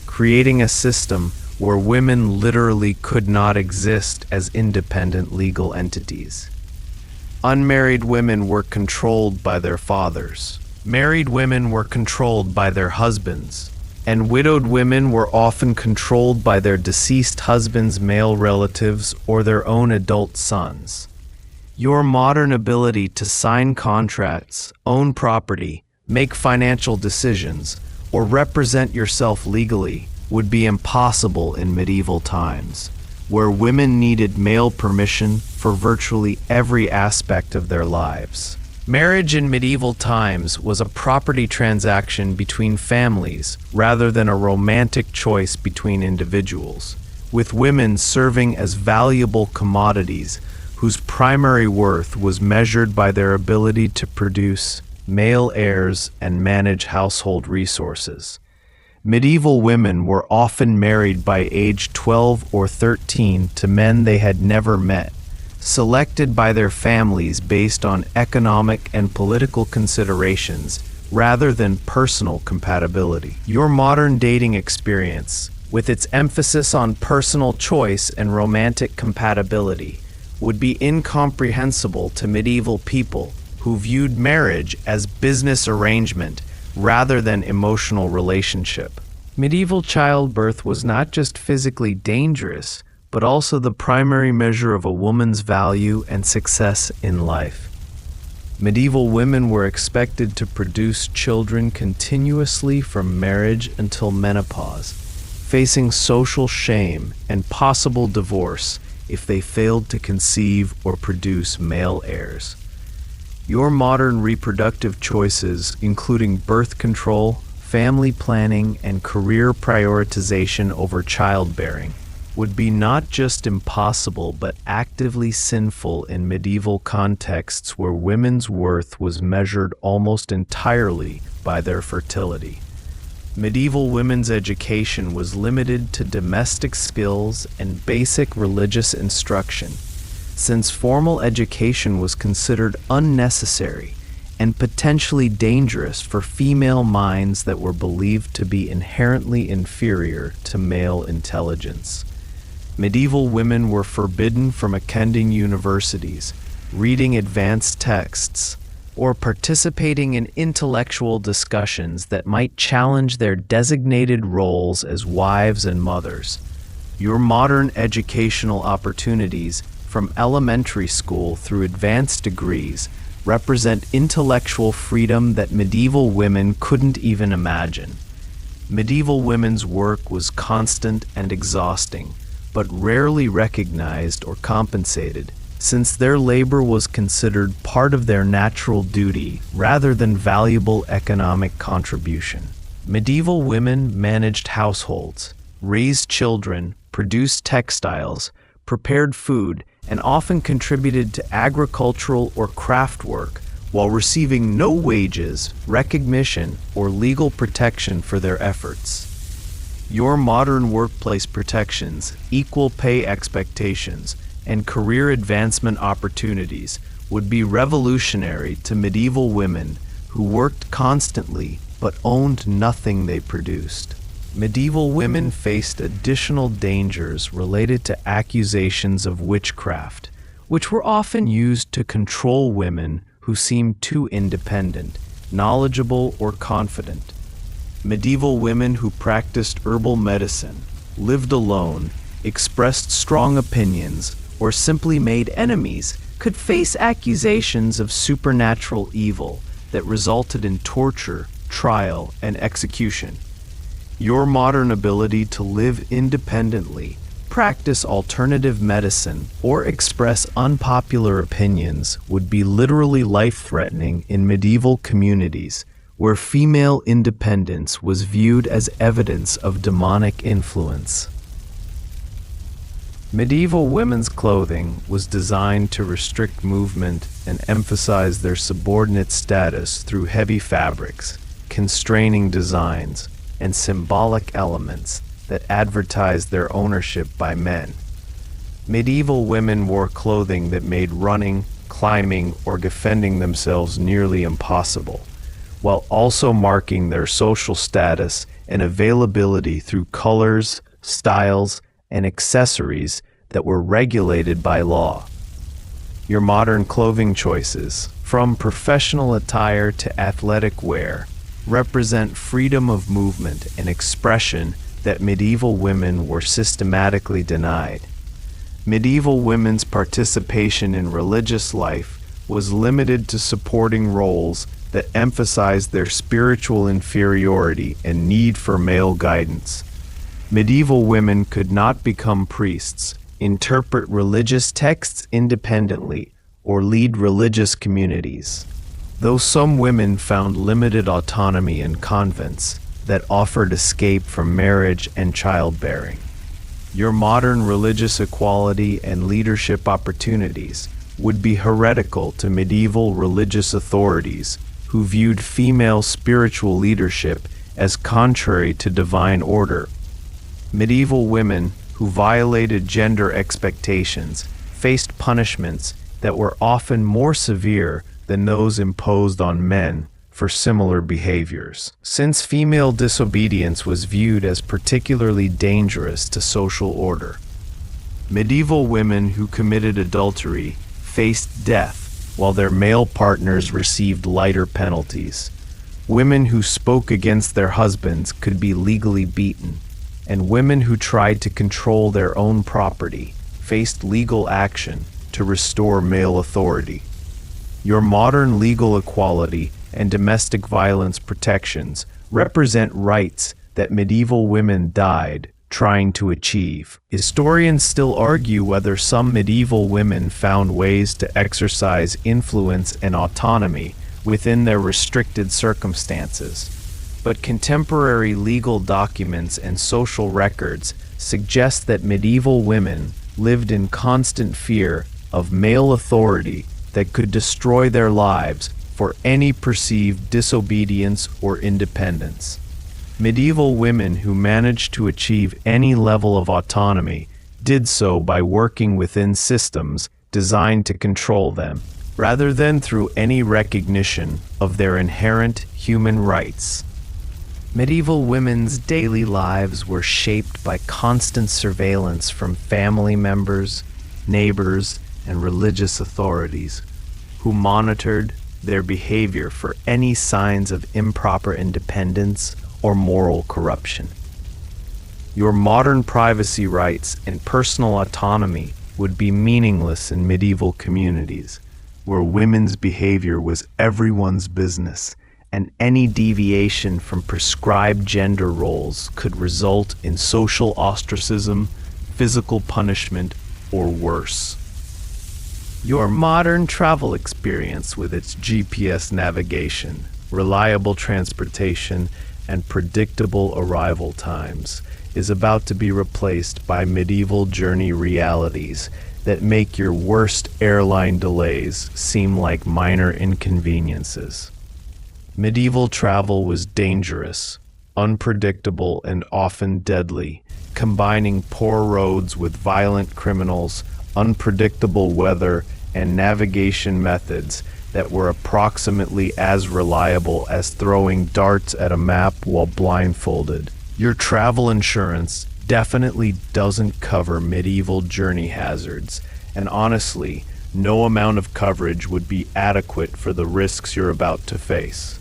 creating a system where women literally could not exist as independent legal entities. Unmarried women were controlled by their fathers. Married women were controlled by their husbands. And widowed women were often controlled by their deceased husband's male relatives or their own adult sons. Your modern ability to sign contracts, own property, make financial decisions, or represent yourself legally would be impossible in medieval times, where women needed male permission for virtually every aspect of their lives. Marriage in medieval times was a property transaction between families rather than a romantic choice between individuals, with women serving as valuable commodities whose primary worth was measured by their ability to produce male heirs and manage household resources. Medieval women were often married by age 12 or 13 to men they had never met, selected by their families based on economic and political considerations rather than personal compatibility. Your modern dating experience, with its emphasis on personal choice and romantic compatibility, would be incomprehensible to medieval people who viewed marriage as business arrangement rather than emotional relationship. Medieval childbirth was not just physically dangerous, but also the primary measure of a woman's value and success in life. Medieval women were expected to produce children continuously from marriage until menopause, facing social shame and possible divorce if they failed to conceive or produce male heirs. Your modern reproductive choices, including birth control, family planning, and career prioritization over childbearing, would be not just impossible but actively sinful in medieval contexts where women's worth was measured almost entirely by their fertility. Medieval women's education was limited to domestic skills and basic religious instruction, since formal education was considered unnecessary and potentially dangerous for female minds that were believed to be inherently inferior to male intelligence. Medieval women were forbidden from attending universities, reading advanced texts, or participating in intellectual discussions that might challenge their designated roles as wives and mothers. Your modern educational opportunities, from elementary school through advanced degrees, represent intellectual freedom that medieval women couldn't even imagine. Medieval women's work was constant and exhausting, but rarely recognized or compensated, since their labor was considered part of their natural duty rather than valuable economic contribution. Medieval women managed households, raised children, produced textiles, prepared food, and often contributed to agricultural or craft work while receiving no wages, recognition, or legal protection for their efforts. Your modern workplace protections, equal pay expectations, and career advancement opportunities would be revolutionary to medieval women who worked constantly but owned nothing they produced. Medieval women faced additional dangers related to accusations of witchcraft, which were often used to control women who seemed too independent, knowledgeable, or confident. Medieval women who practiced herbal medicine, lived alone, expressed strong opinions, or simply made enemies could face accusations of supernatural evil that resulted in torture, trial, and execution. Your modern ability to live independently, practice alternative medicine, or express unpopular opinions would be literally life-threatening in medieval communities where female independence was viewed as evidence of demonic influence. Medieval women's clothing was designed to restrict movement and emphasize their subordinate status through heavy fabrics, constraining designs, and symbolic elements that advertised their ownership by men. Medieval women wore clothing that made running, climbing, or defending themselves nearly impossible, while also marking their social status and availability through colors, styles, and accessories that were regulated by law. Your modern clothing choices, from professional attire to athletic wear, represent freedom of movement and expression that medieval women were systematically denied. Medieval women's participation in religious life was limited to supporting roles that emphasized their spiritual inferiority and need for male guidance. Medieval women could not become priests, interpret religious texts independently, or lead religious communities. Though some women found limited autonomy in convents that offered escape from marriage and childbearing. Your modern religious equality and leadership opportunities would be heretical to medieval religious authorities who viewed female spiritual leadership as contrary to divine order. Medieval women who violated gender expectations faced punishments that were often more severe than those imposed on men for similar behaviors. Since female disobedience was viewed as particularly dangerous to social order, medieval women who committed adultery faced death while their male partners received lighter penalties. Women who spoke against their husbands could be legally beaten, and women who tried to control their own property faced legal action to restore male authority. Your modern legal equality and domestic violence protections represent rights that medieval women died trying to achieve. Historians still argue whether some medieval women found ways to exercise influence and autonomy within their restricted circumstances, but contemporary legal documents and social records suggest that medieval women lived in constant fear of male authority that could destroy their lives for any perceived disobedience or independence. Medieval women who managed to achieve any level of autonomy did so by working within systems designed to control them, rather than through any recognition of their inherent human rights. Medieval women's daily lives were shaped by constant surveillance from family members, neighbors, and religious authorities, who monitored their behavior for any signs of improper independence or moral corruption. Your modern privacy rights and personal autonomy would be meaningless in medieval communities, where women's behavior was everyone's business, and any deviation from prescribed gender roles could result in social ostracism, physical punishment, or worse. Your modern travel experience with its GPS navigation, reliable transportation, and predictable arrival times is about to be replaced by medieval journey realities that make your worst airline delays seem like minor inconveniences. Medieval travel was dangerous, unpredictable, and often deadly, combining poor roads with violent criminals, unpredictable weather, and navigation methods that were approximately as reliable as throwing darts at a map while blindfolded. Your travel insurance definitely doesn't cover medieval journey hazards, and honestly, no amount of coverage would be adequate for the risks you're about to face.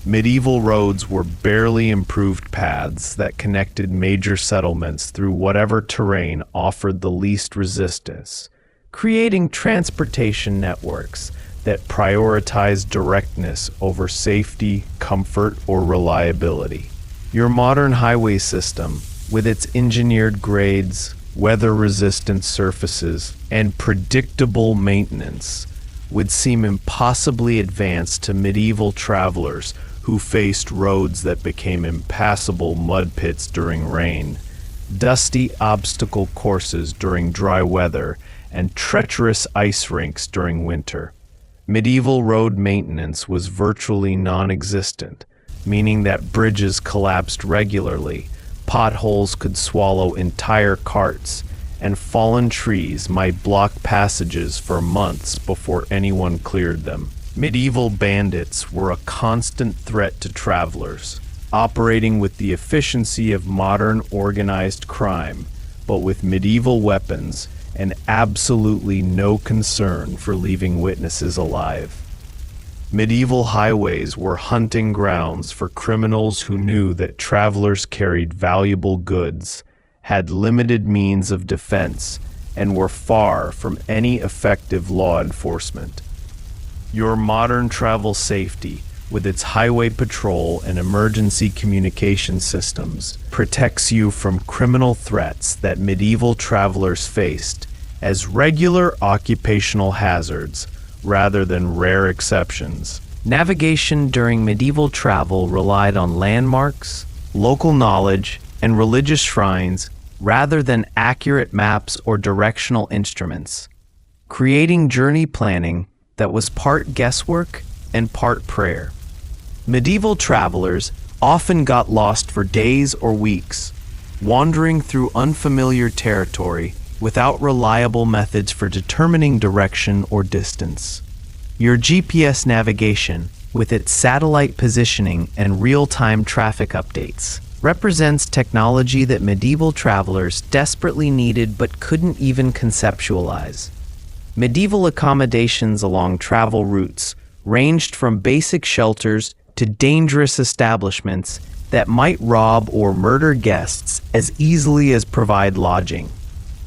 Medieval roads were barely improved paths that connected major settlements through whatever terrain offered the least resistance, creating transportation networks that prioritize directness over safety, comfort, or reliability. Your modern highway system, with its engineered grades, weather-resistant surfaces, and predictable maintenance, would seem impossibly advanced to medieval travelers who faced roads that became impassable mud pits during rain, dusty obstacle courses during dry weather, and treacherous ice rinks during winter. Medieval road maintenance was virtually non-existent, meaning that bridges collapsed regularly, potholes could swallow entire carts, and fallen trees might block passages for months before anyone cleared them. Medieval bandits were a constant threat to travelers, operating with the efficiency of modern organized crime, but with medieval weapons and absolutely no concern for leaving witnesses alive. Medieval highways were hunting grounds for criminals who knew that travelers carried valuable goods, had limited means of defense, and were far from any effective law enforcement. Your modern travel safety, with its highway patrol and emergency communication systems, protects you from criminal threats that medieval travelers faced as regular occupational hazards rather than rare exceptions. Navigation during medieval travel relied on landmarks, local knowledge, and religious shrines rather than accurate maps or directional instruments, creating journey planning that was part guesswork and part prayer. Medieval travelers often got lost for days or weeks, wandering through unfamiliar territory without reliable methods for determining direction or distance. Your GPS navigation, with its satellite positioning and real-time traffic updates, represents technology that medieval travelers desperately needed but couldn't even conceptualize. Medieval accommodations along travel routes ranged from basic shelters to dangerous establishments that might rob or murder guests as easily as provide lodging.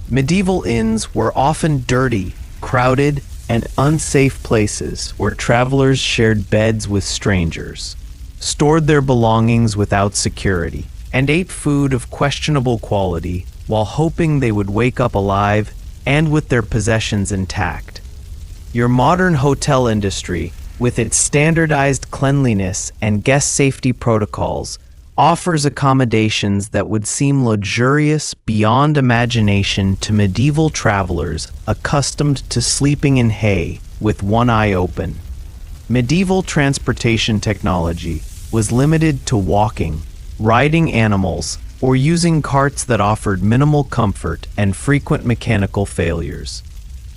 Medieval inns were often dirty, crowded, and unsafe places where travelers shared beds with strangers, stored their belongings without security, and ate food of questionable quality while hoping they would wake up alive and with their possessions intact. Your modern hotel industry, with its standardized cleanliness and guest safety protocols, offers accommodations that would seem luxurious beyond imagination to medieval travelers accustomed to sleeping in hay with one eye open. Medieval transportation technology was limited to walking, riding animals, or using carts that offered minimal comfort and frequent mechanical failures.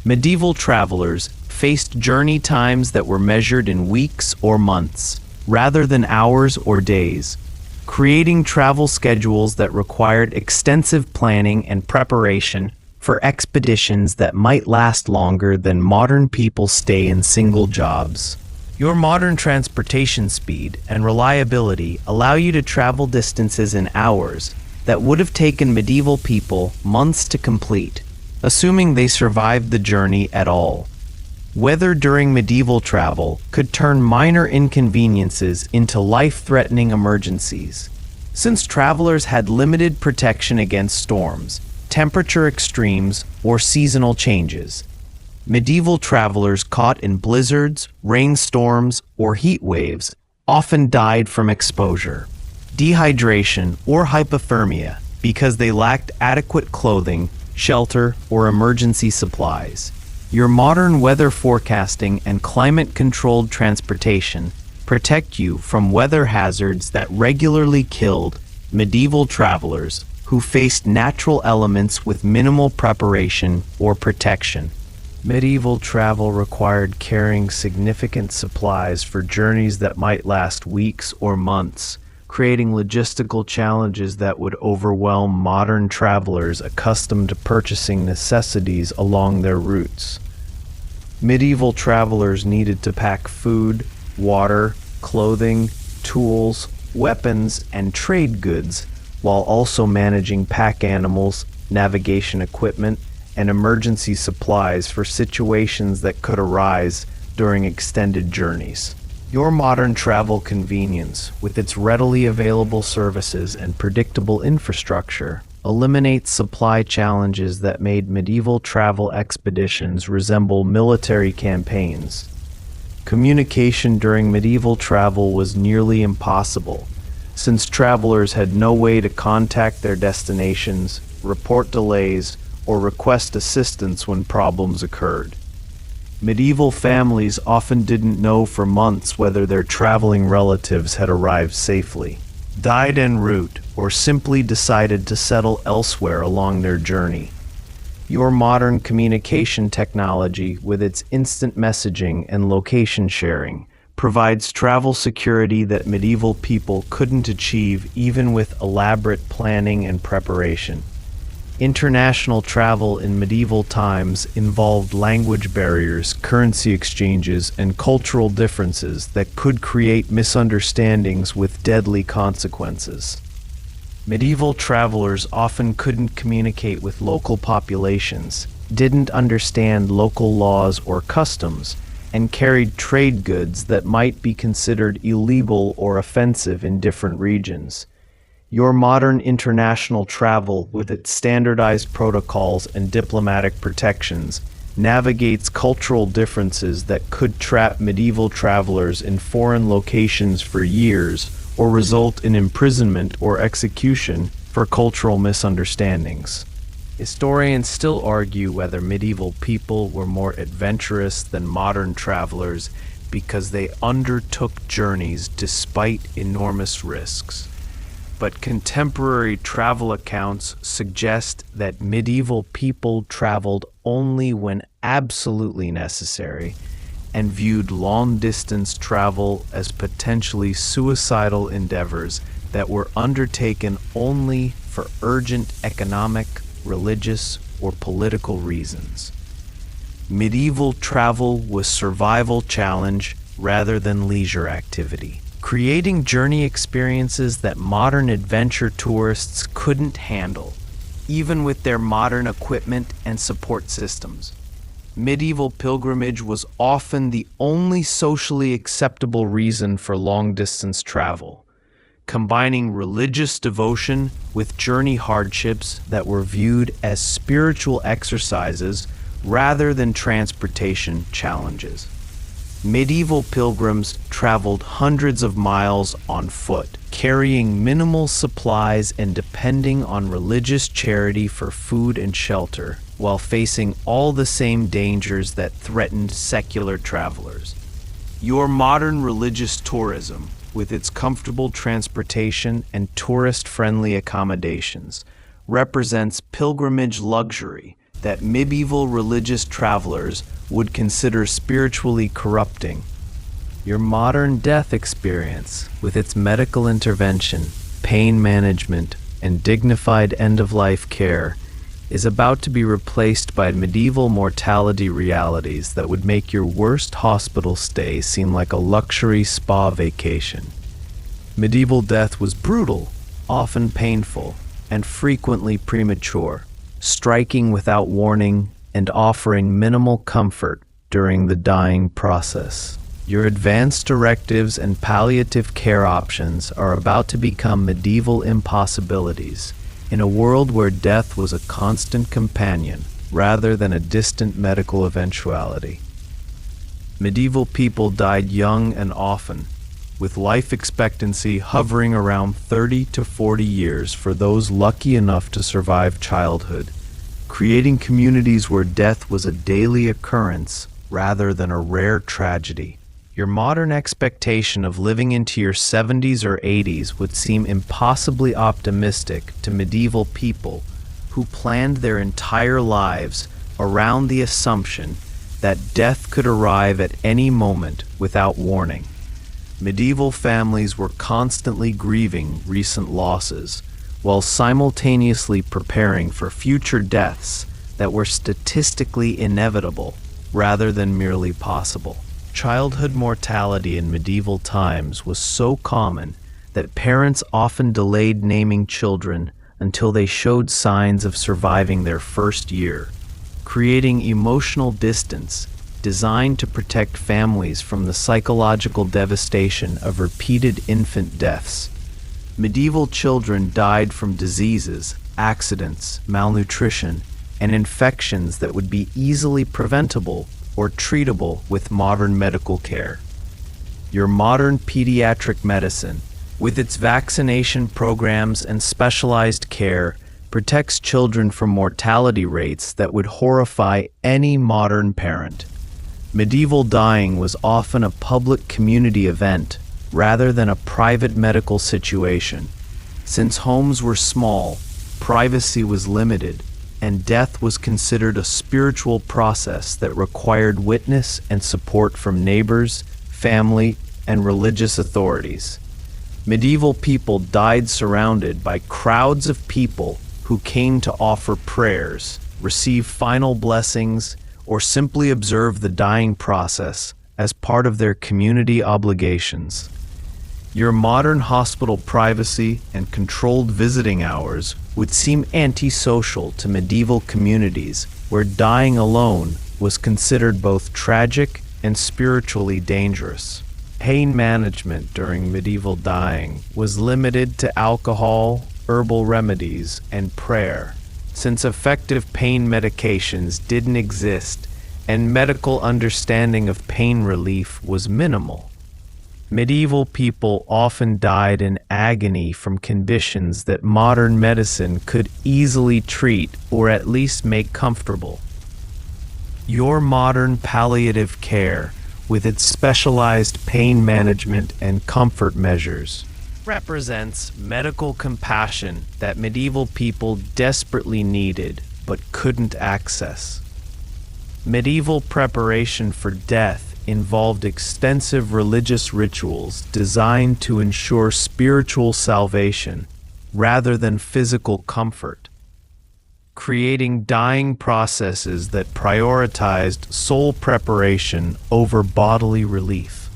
Medieval travelers faced journey times that were measured in weeks or months, rather than hours or days, creating travel schedules that required extensive planning and preparation for expeditions that might last longer than modern people stay in single jobs. Your modern transportation speed and reliability allow you to travel distances in hours that would have taken medieval people months to complete, assuming they survived the journey at all. Weather during medieval travel could turn minor inconveniences into life-threatening emergencies. Since travelers had limited protection against storms, temperature extremes, or seasonal changes, medieval travelers caught in blizzards, rainstorms, or heat waves often died from exposure, dehydration, or hypothermia because they lacked adequate clothing, shelter, or emergency supplies. Your modern weather forecasting and climate-controlled transportation protect you from weather hazards that regularly killed medieval travelers who faced natural elements with minimal preparation or protection. Medieval travel required carrying significant supplies for journeys that might last weeks or months, creating logistical challenges that would overwhelm modern travelers accustomed to purchasing necessities along their routes. Medieval travelers needed to pack food, water, clothing, tools, weapons, and trade goods, while also managing pack animals, navigation equipment, and emergency supplies for situations that could arise during extended journeys. Your modern travel convenience, with its readily available services and predictable infrastructure, eliminates supply challenges that made medieval travel expeditions resemble military campaigns. Communication during medieval travel was nearly impossible, since travelers had no way to contact their destinations, report delays, or request assistance when problems occurred. Medieval families often didn't know for months whether their traveling relatives had arrived safely, died en route, or simply decided to settle elsewhere along their journey. Your modern communication technology, with its instant messaging and location sharing, provides travel security that medieval people couldn't achieve even with elaborate planning and preparation. International travel in medieval times involved language barriers, currency exchanges, and cultural differences that could create misunderstandings with deadly consequences. Medieval travelers often couldn't communicate with local populations, didn't understand local laws or customs, and carried trade goods that might be considered illegal or offensive in different regions. Your modern international travel, with its standardized protocols and diplomatic protections, navigates cultural differences that could trap medieval travelers in foreign locations for years or result in imprisonment or execution for cultural misunderstandings. Historians still argue whether medieval people were more adventurous than modern travelers because they undertook journeys despite enormous risks. But contemporary travel accounts suggest that medieval people traveled only when absolutely necessary and viewed long-distance travel as potentially suicidal endeavors that were undertaken only for urgent economic, religious, or political reasons. Medieval travel was survival challenge rather than leisure activity, creating journey experiences that modern adventure tourists couldn't handle, even with their modern equipment and support systems. Medieval pilgrimage was often the only socially acceptable reason for long-distance travel, combining religious devotion with journey hardships that were viewed as spiritual exercises rather than transportation challenges. Medieval pilgrims traveled hundreds of miles on foot, carrying minimal supplies and depending on religious charity for food and shelter, while facing all the same dangers that threatened secular travelers. Your modern religious tourism, with its comfortable transportation and tourist-friendly accommodations, represents pilgrimage luxury that medieval religious travelers would consider spiritually corrupting. Your modern death experience, with its medical intervention, pain management, and dignified end-of-life care, is about to be replaced by medieval mortality realities that would make your worst hospital stay seem like a luxury spa vacation. Medieval death was brutal, often painful, and frequently premature, striking without warning and offering minimal comfort during the dying process. Your advanced directives and palliative care options are about to become medieval impossibilities in a world where death was a constant companion rather than a distant medical eventuality. Medieval people died young and often, with life expectancy hovering around 30 to 40 years for those lucky enough to survive childhood, creating communities where death was a daily occurrence rather than a rare tragedy. Your modern expectation of living into your 70s or 80s would seem impossibly optimistic to medieval people who planned their entire lives around the assumption that death could arrive at any moment without warning. Medieval families were constantly grieving recent losses, while simultaneously preparing for future deaths that were statistically inevitable rather than merely possible. Childhood mortality in medieval times was so common that parents often delayed naming children until they showed signs of surviving their first year, creating emotional distance designed to protect families from the psychological devastation of repeated infant deaths. Medieval children died from diseases, accidents, malnutrition, and infections that would be easily preventable or treatable with modern medical care. Your modern pediatric medicine, with its vaccination programs and specialized care, protects children from mortality rates that would horrify any modern parent. Medieval dying was often a public community event rather than a private medical situation. Since homes were small, privacy was limited, and death was considered a spiritual process that required witness and support from neighbors, family, and religious authorities. Medieval people died surrounded by crowds of people who came to offer prayers, receive final blessings, or simply observe the dying process as part of their community obligations. Your modern hospital privacy and controlled visiting hours would seem antisocial to medieval communities where dying alone was considered both tragic and spiritually dangerous. Pain management during medieval dying was limited to alcohol, herbal remedies, and prayer. Since effective pain medications didn't exist, and medical understanding of pain relief was minimal. Medieval people often died in agony from conditions that modern medicine could easily treat or at least make comfortable. Your modern palliative care, with its specialized pain management and comfort measures, represents medical compassion that medieval people desperately needed but couldn't access. Medieval preparation for death involved extensive religious rituals designed to ensure spiritual salvation rather than physical comfort, creating dying processes that prioritized soul preparation over bodily relief.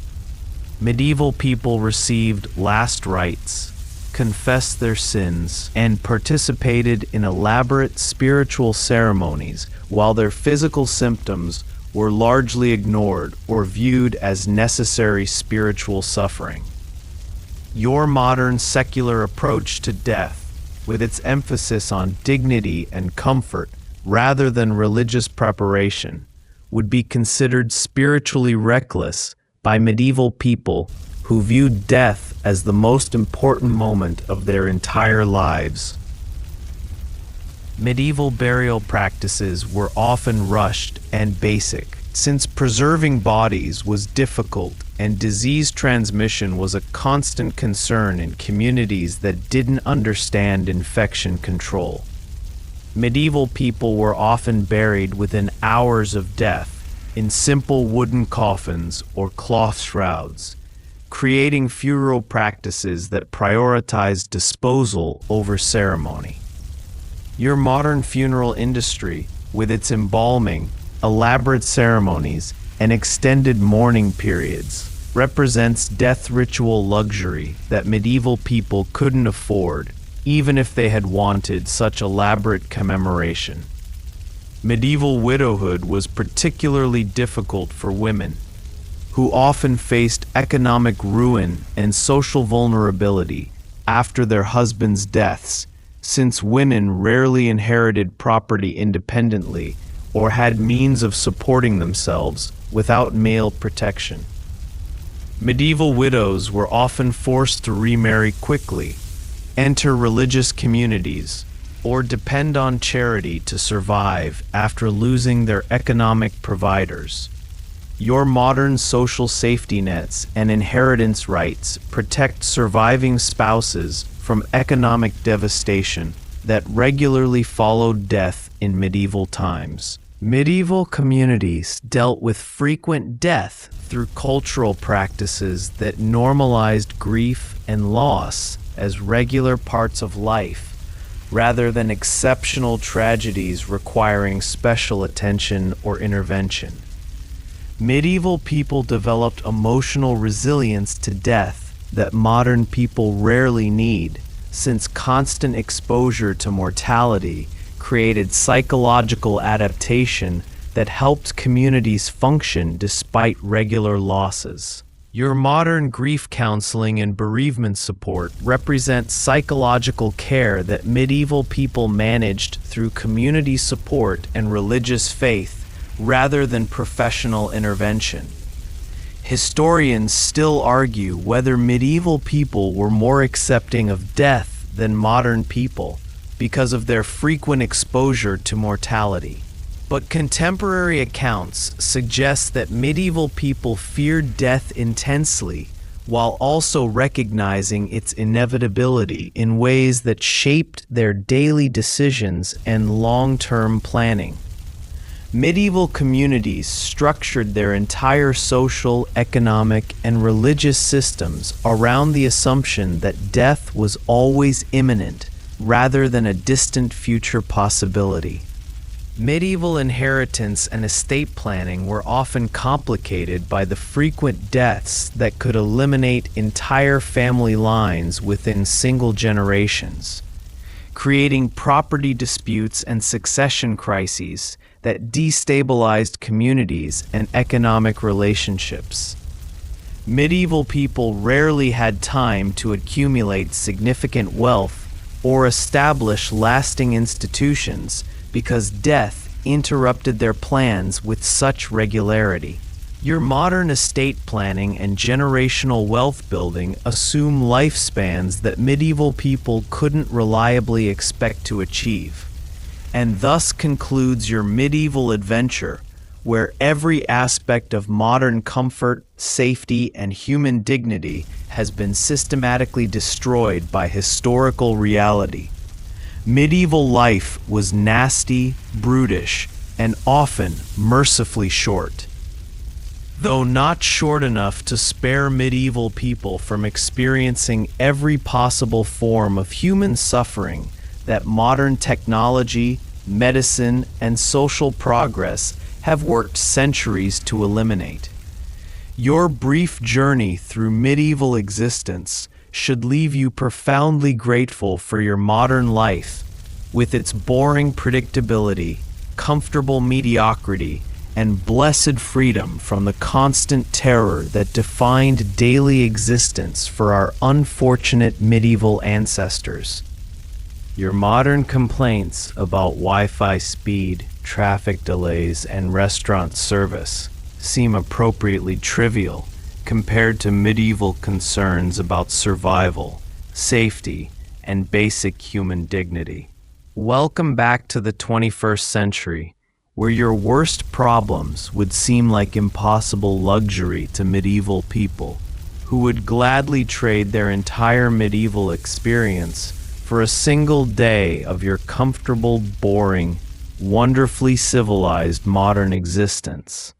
Medieval people received last rites, confessed their sins, and participated in elaborate spiritual ceremonies while their physical symptoms were largely ignored or viewed as necessary spiritual suffering. Your modern secular approach to death, with its emphasis on dignity and comfort rather than religious preparation, would be considered spiritually reckless by medieval people who viewed death as the most important moment of their entire lives. Medieval burial practices were often rushed and basic, since preserving bodies was difficult and disease transmission was a constant concern in communities that didn't understand infection control. Medieval people were often buried within hours of death in simple wooden coffins or cloth shrouds, creating funeral practices that prioritized disposal over ceremony. Your modern funeral industry, with its embalming, elaborate ceremonies, and extended mourning periods, represents death ritual luxury that medieval people couldn't afford, even if they had wanted such elaborate commemoration. Medieval widowhood was particularly difficult for women, who often faced economic ruin and social vulnerability after their husbands' deaths, since women rarely inherited property independently or had means of supporting themselves without male protection. Medieval widows were often forced to remarry quickly, enter religious communities, or depend on charity to survive after losing their economic providers. Your modern social safety nets and inheritance rights protect surviving spouses from economic devastation that regularly followed death in medieval times. Medieval communities dealt with frequent death through cultural practices that normalized grief and loss as regular parts of life, rather than exceptional tragedies requiring special attention or intervention. Medieval people developed emotional resilience to death that modern people rarely need, since constant exposure to mortality created psychological adaptation that helped communities function despite regular losses. Your modern grief counseling and bereavement support represent psychological care that medieval people managed through community support and religious faith rather than professional intervention. Historians still argue whether medieval people were more accepting of death than modern people because of their frequent exposure to mortality. But contemporary accounts suggest that medieval people feared death intensely while also recognizing its inevitability in ways that shaped their daily decisions and long-term planning. Medieval communities structured their entire social, economic, and religious systems around the assumption that death was always imminent rather than a distant future possibility. Medieval inheritance and estate planning were often complicated by the frequent deaths that could eliminate entire family lines within single generations, creating property disputes and succession crises that destabilized communities and economic relationships. Medieval people rarely had time to accumulate significant wealth or establish lasting institutions because death interrupted their plans with such regularity. Your modern estate planning and generational wealth building assume lifespans that medieval people couldn't reliably expect to achieve, and thus concludes your medieval adventure, where every aspect of modern comfort, safety, and human dignity has been systematically destroyed by historical reality. Medieval life was nasty, brutish, and often mercifully short. Though not short enough to spare medieval people from experiencing every possible form of human suffering that modern technology, medicine, and social progress have worked centuries to eliminate. Your brief journey through medieval existence should leave you profoundly grateful for your modern life, with its boring predictability, comfortable mediocrity, and blessed freedom from the constant terror that defined daily existence for our unfortunate medieval ancestors. Your modern complaints about Wi-Fi speed, traffic delays, and restaurant service seem appropriately trivial compared to medieval concerns about survival, safety, and basic human dignity. Welcome back to the 21st century, where your worst problems would seem like impossible luxury to medieval people, who would gladly trade their entire medieval experience for a single day of your comfortable, boring, wonderfully civilized modern existence.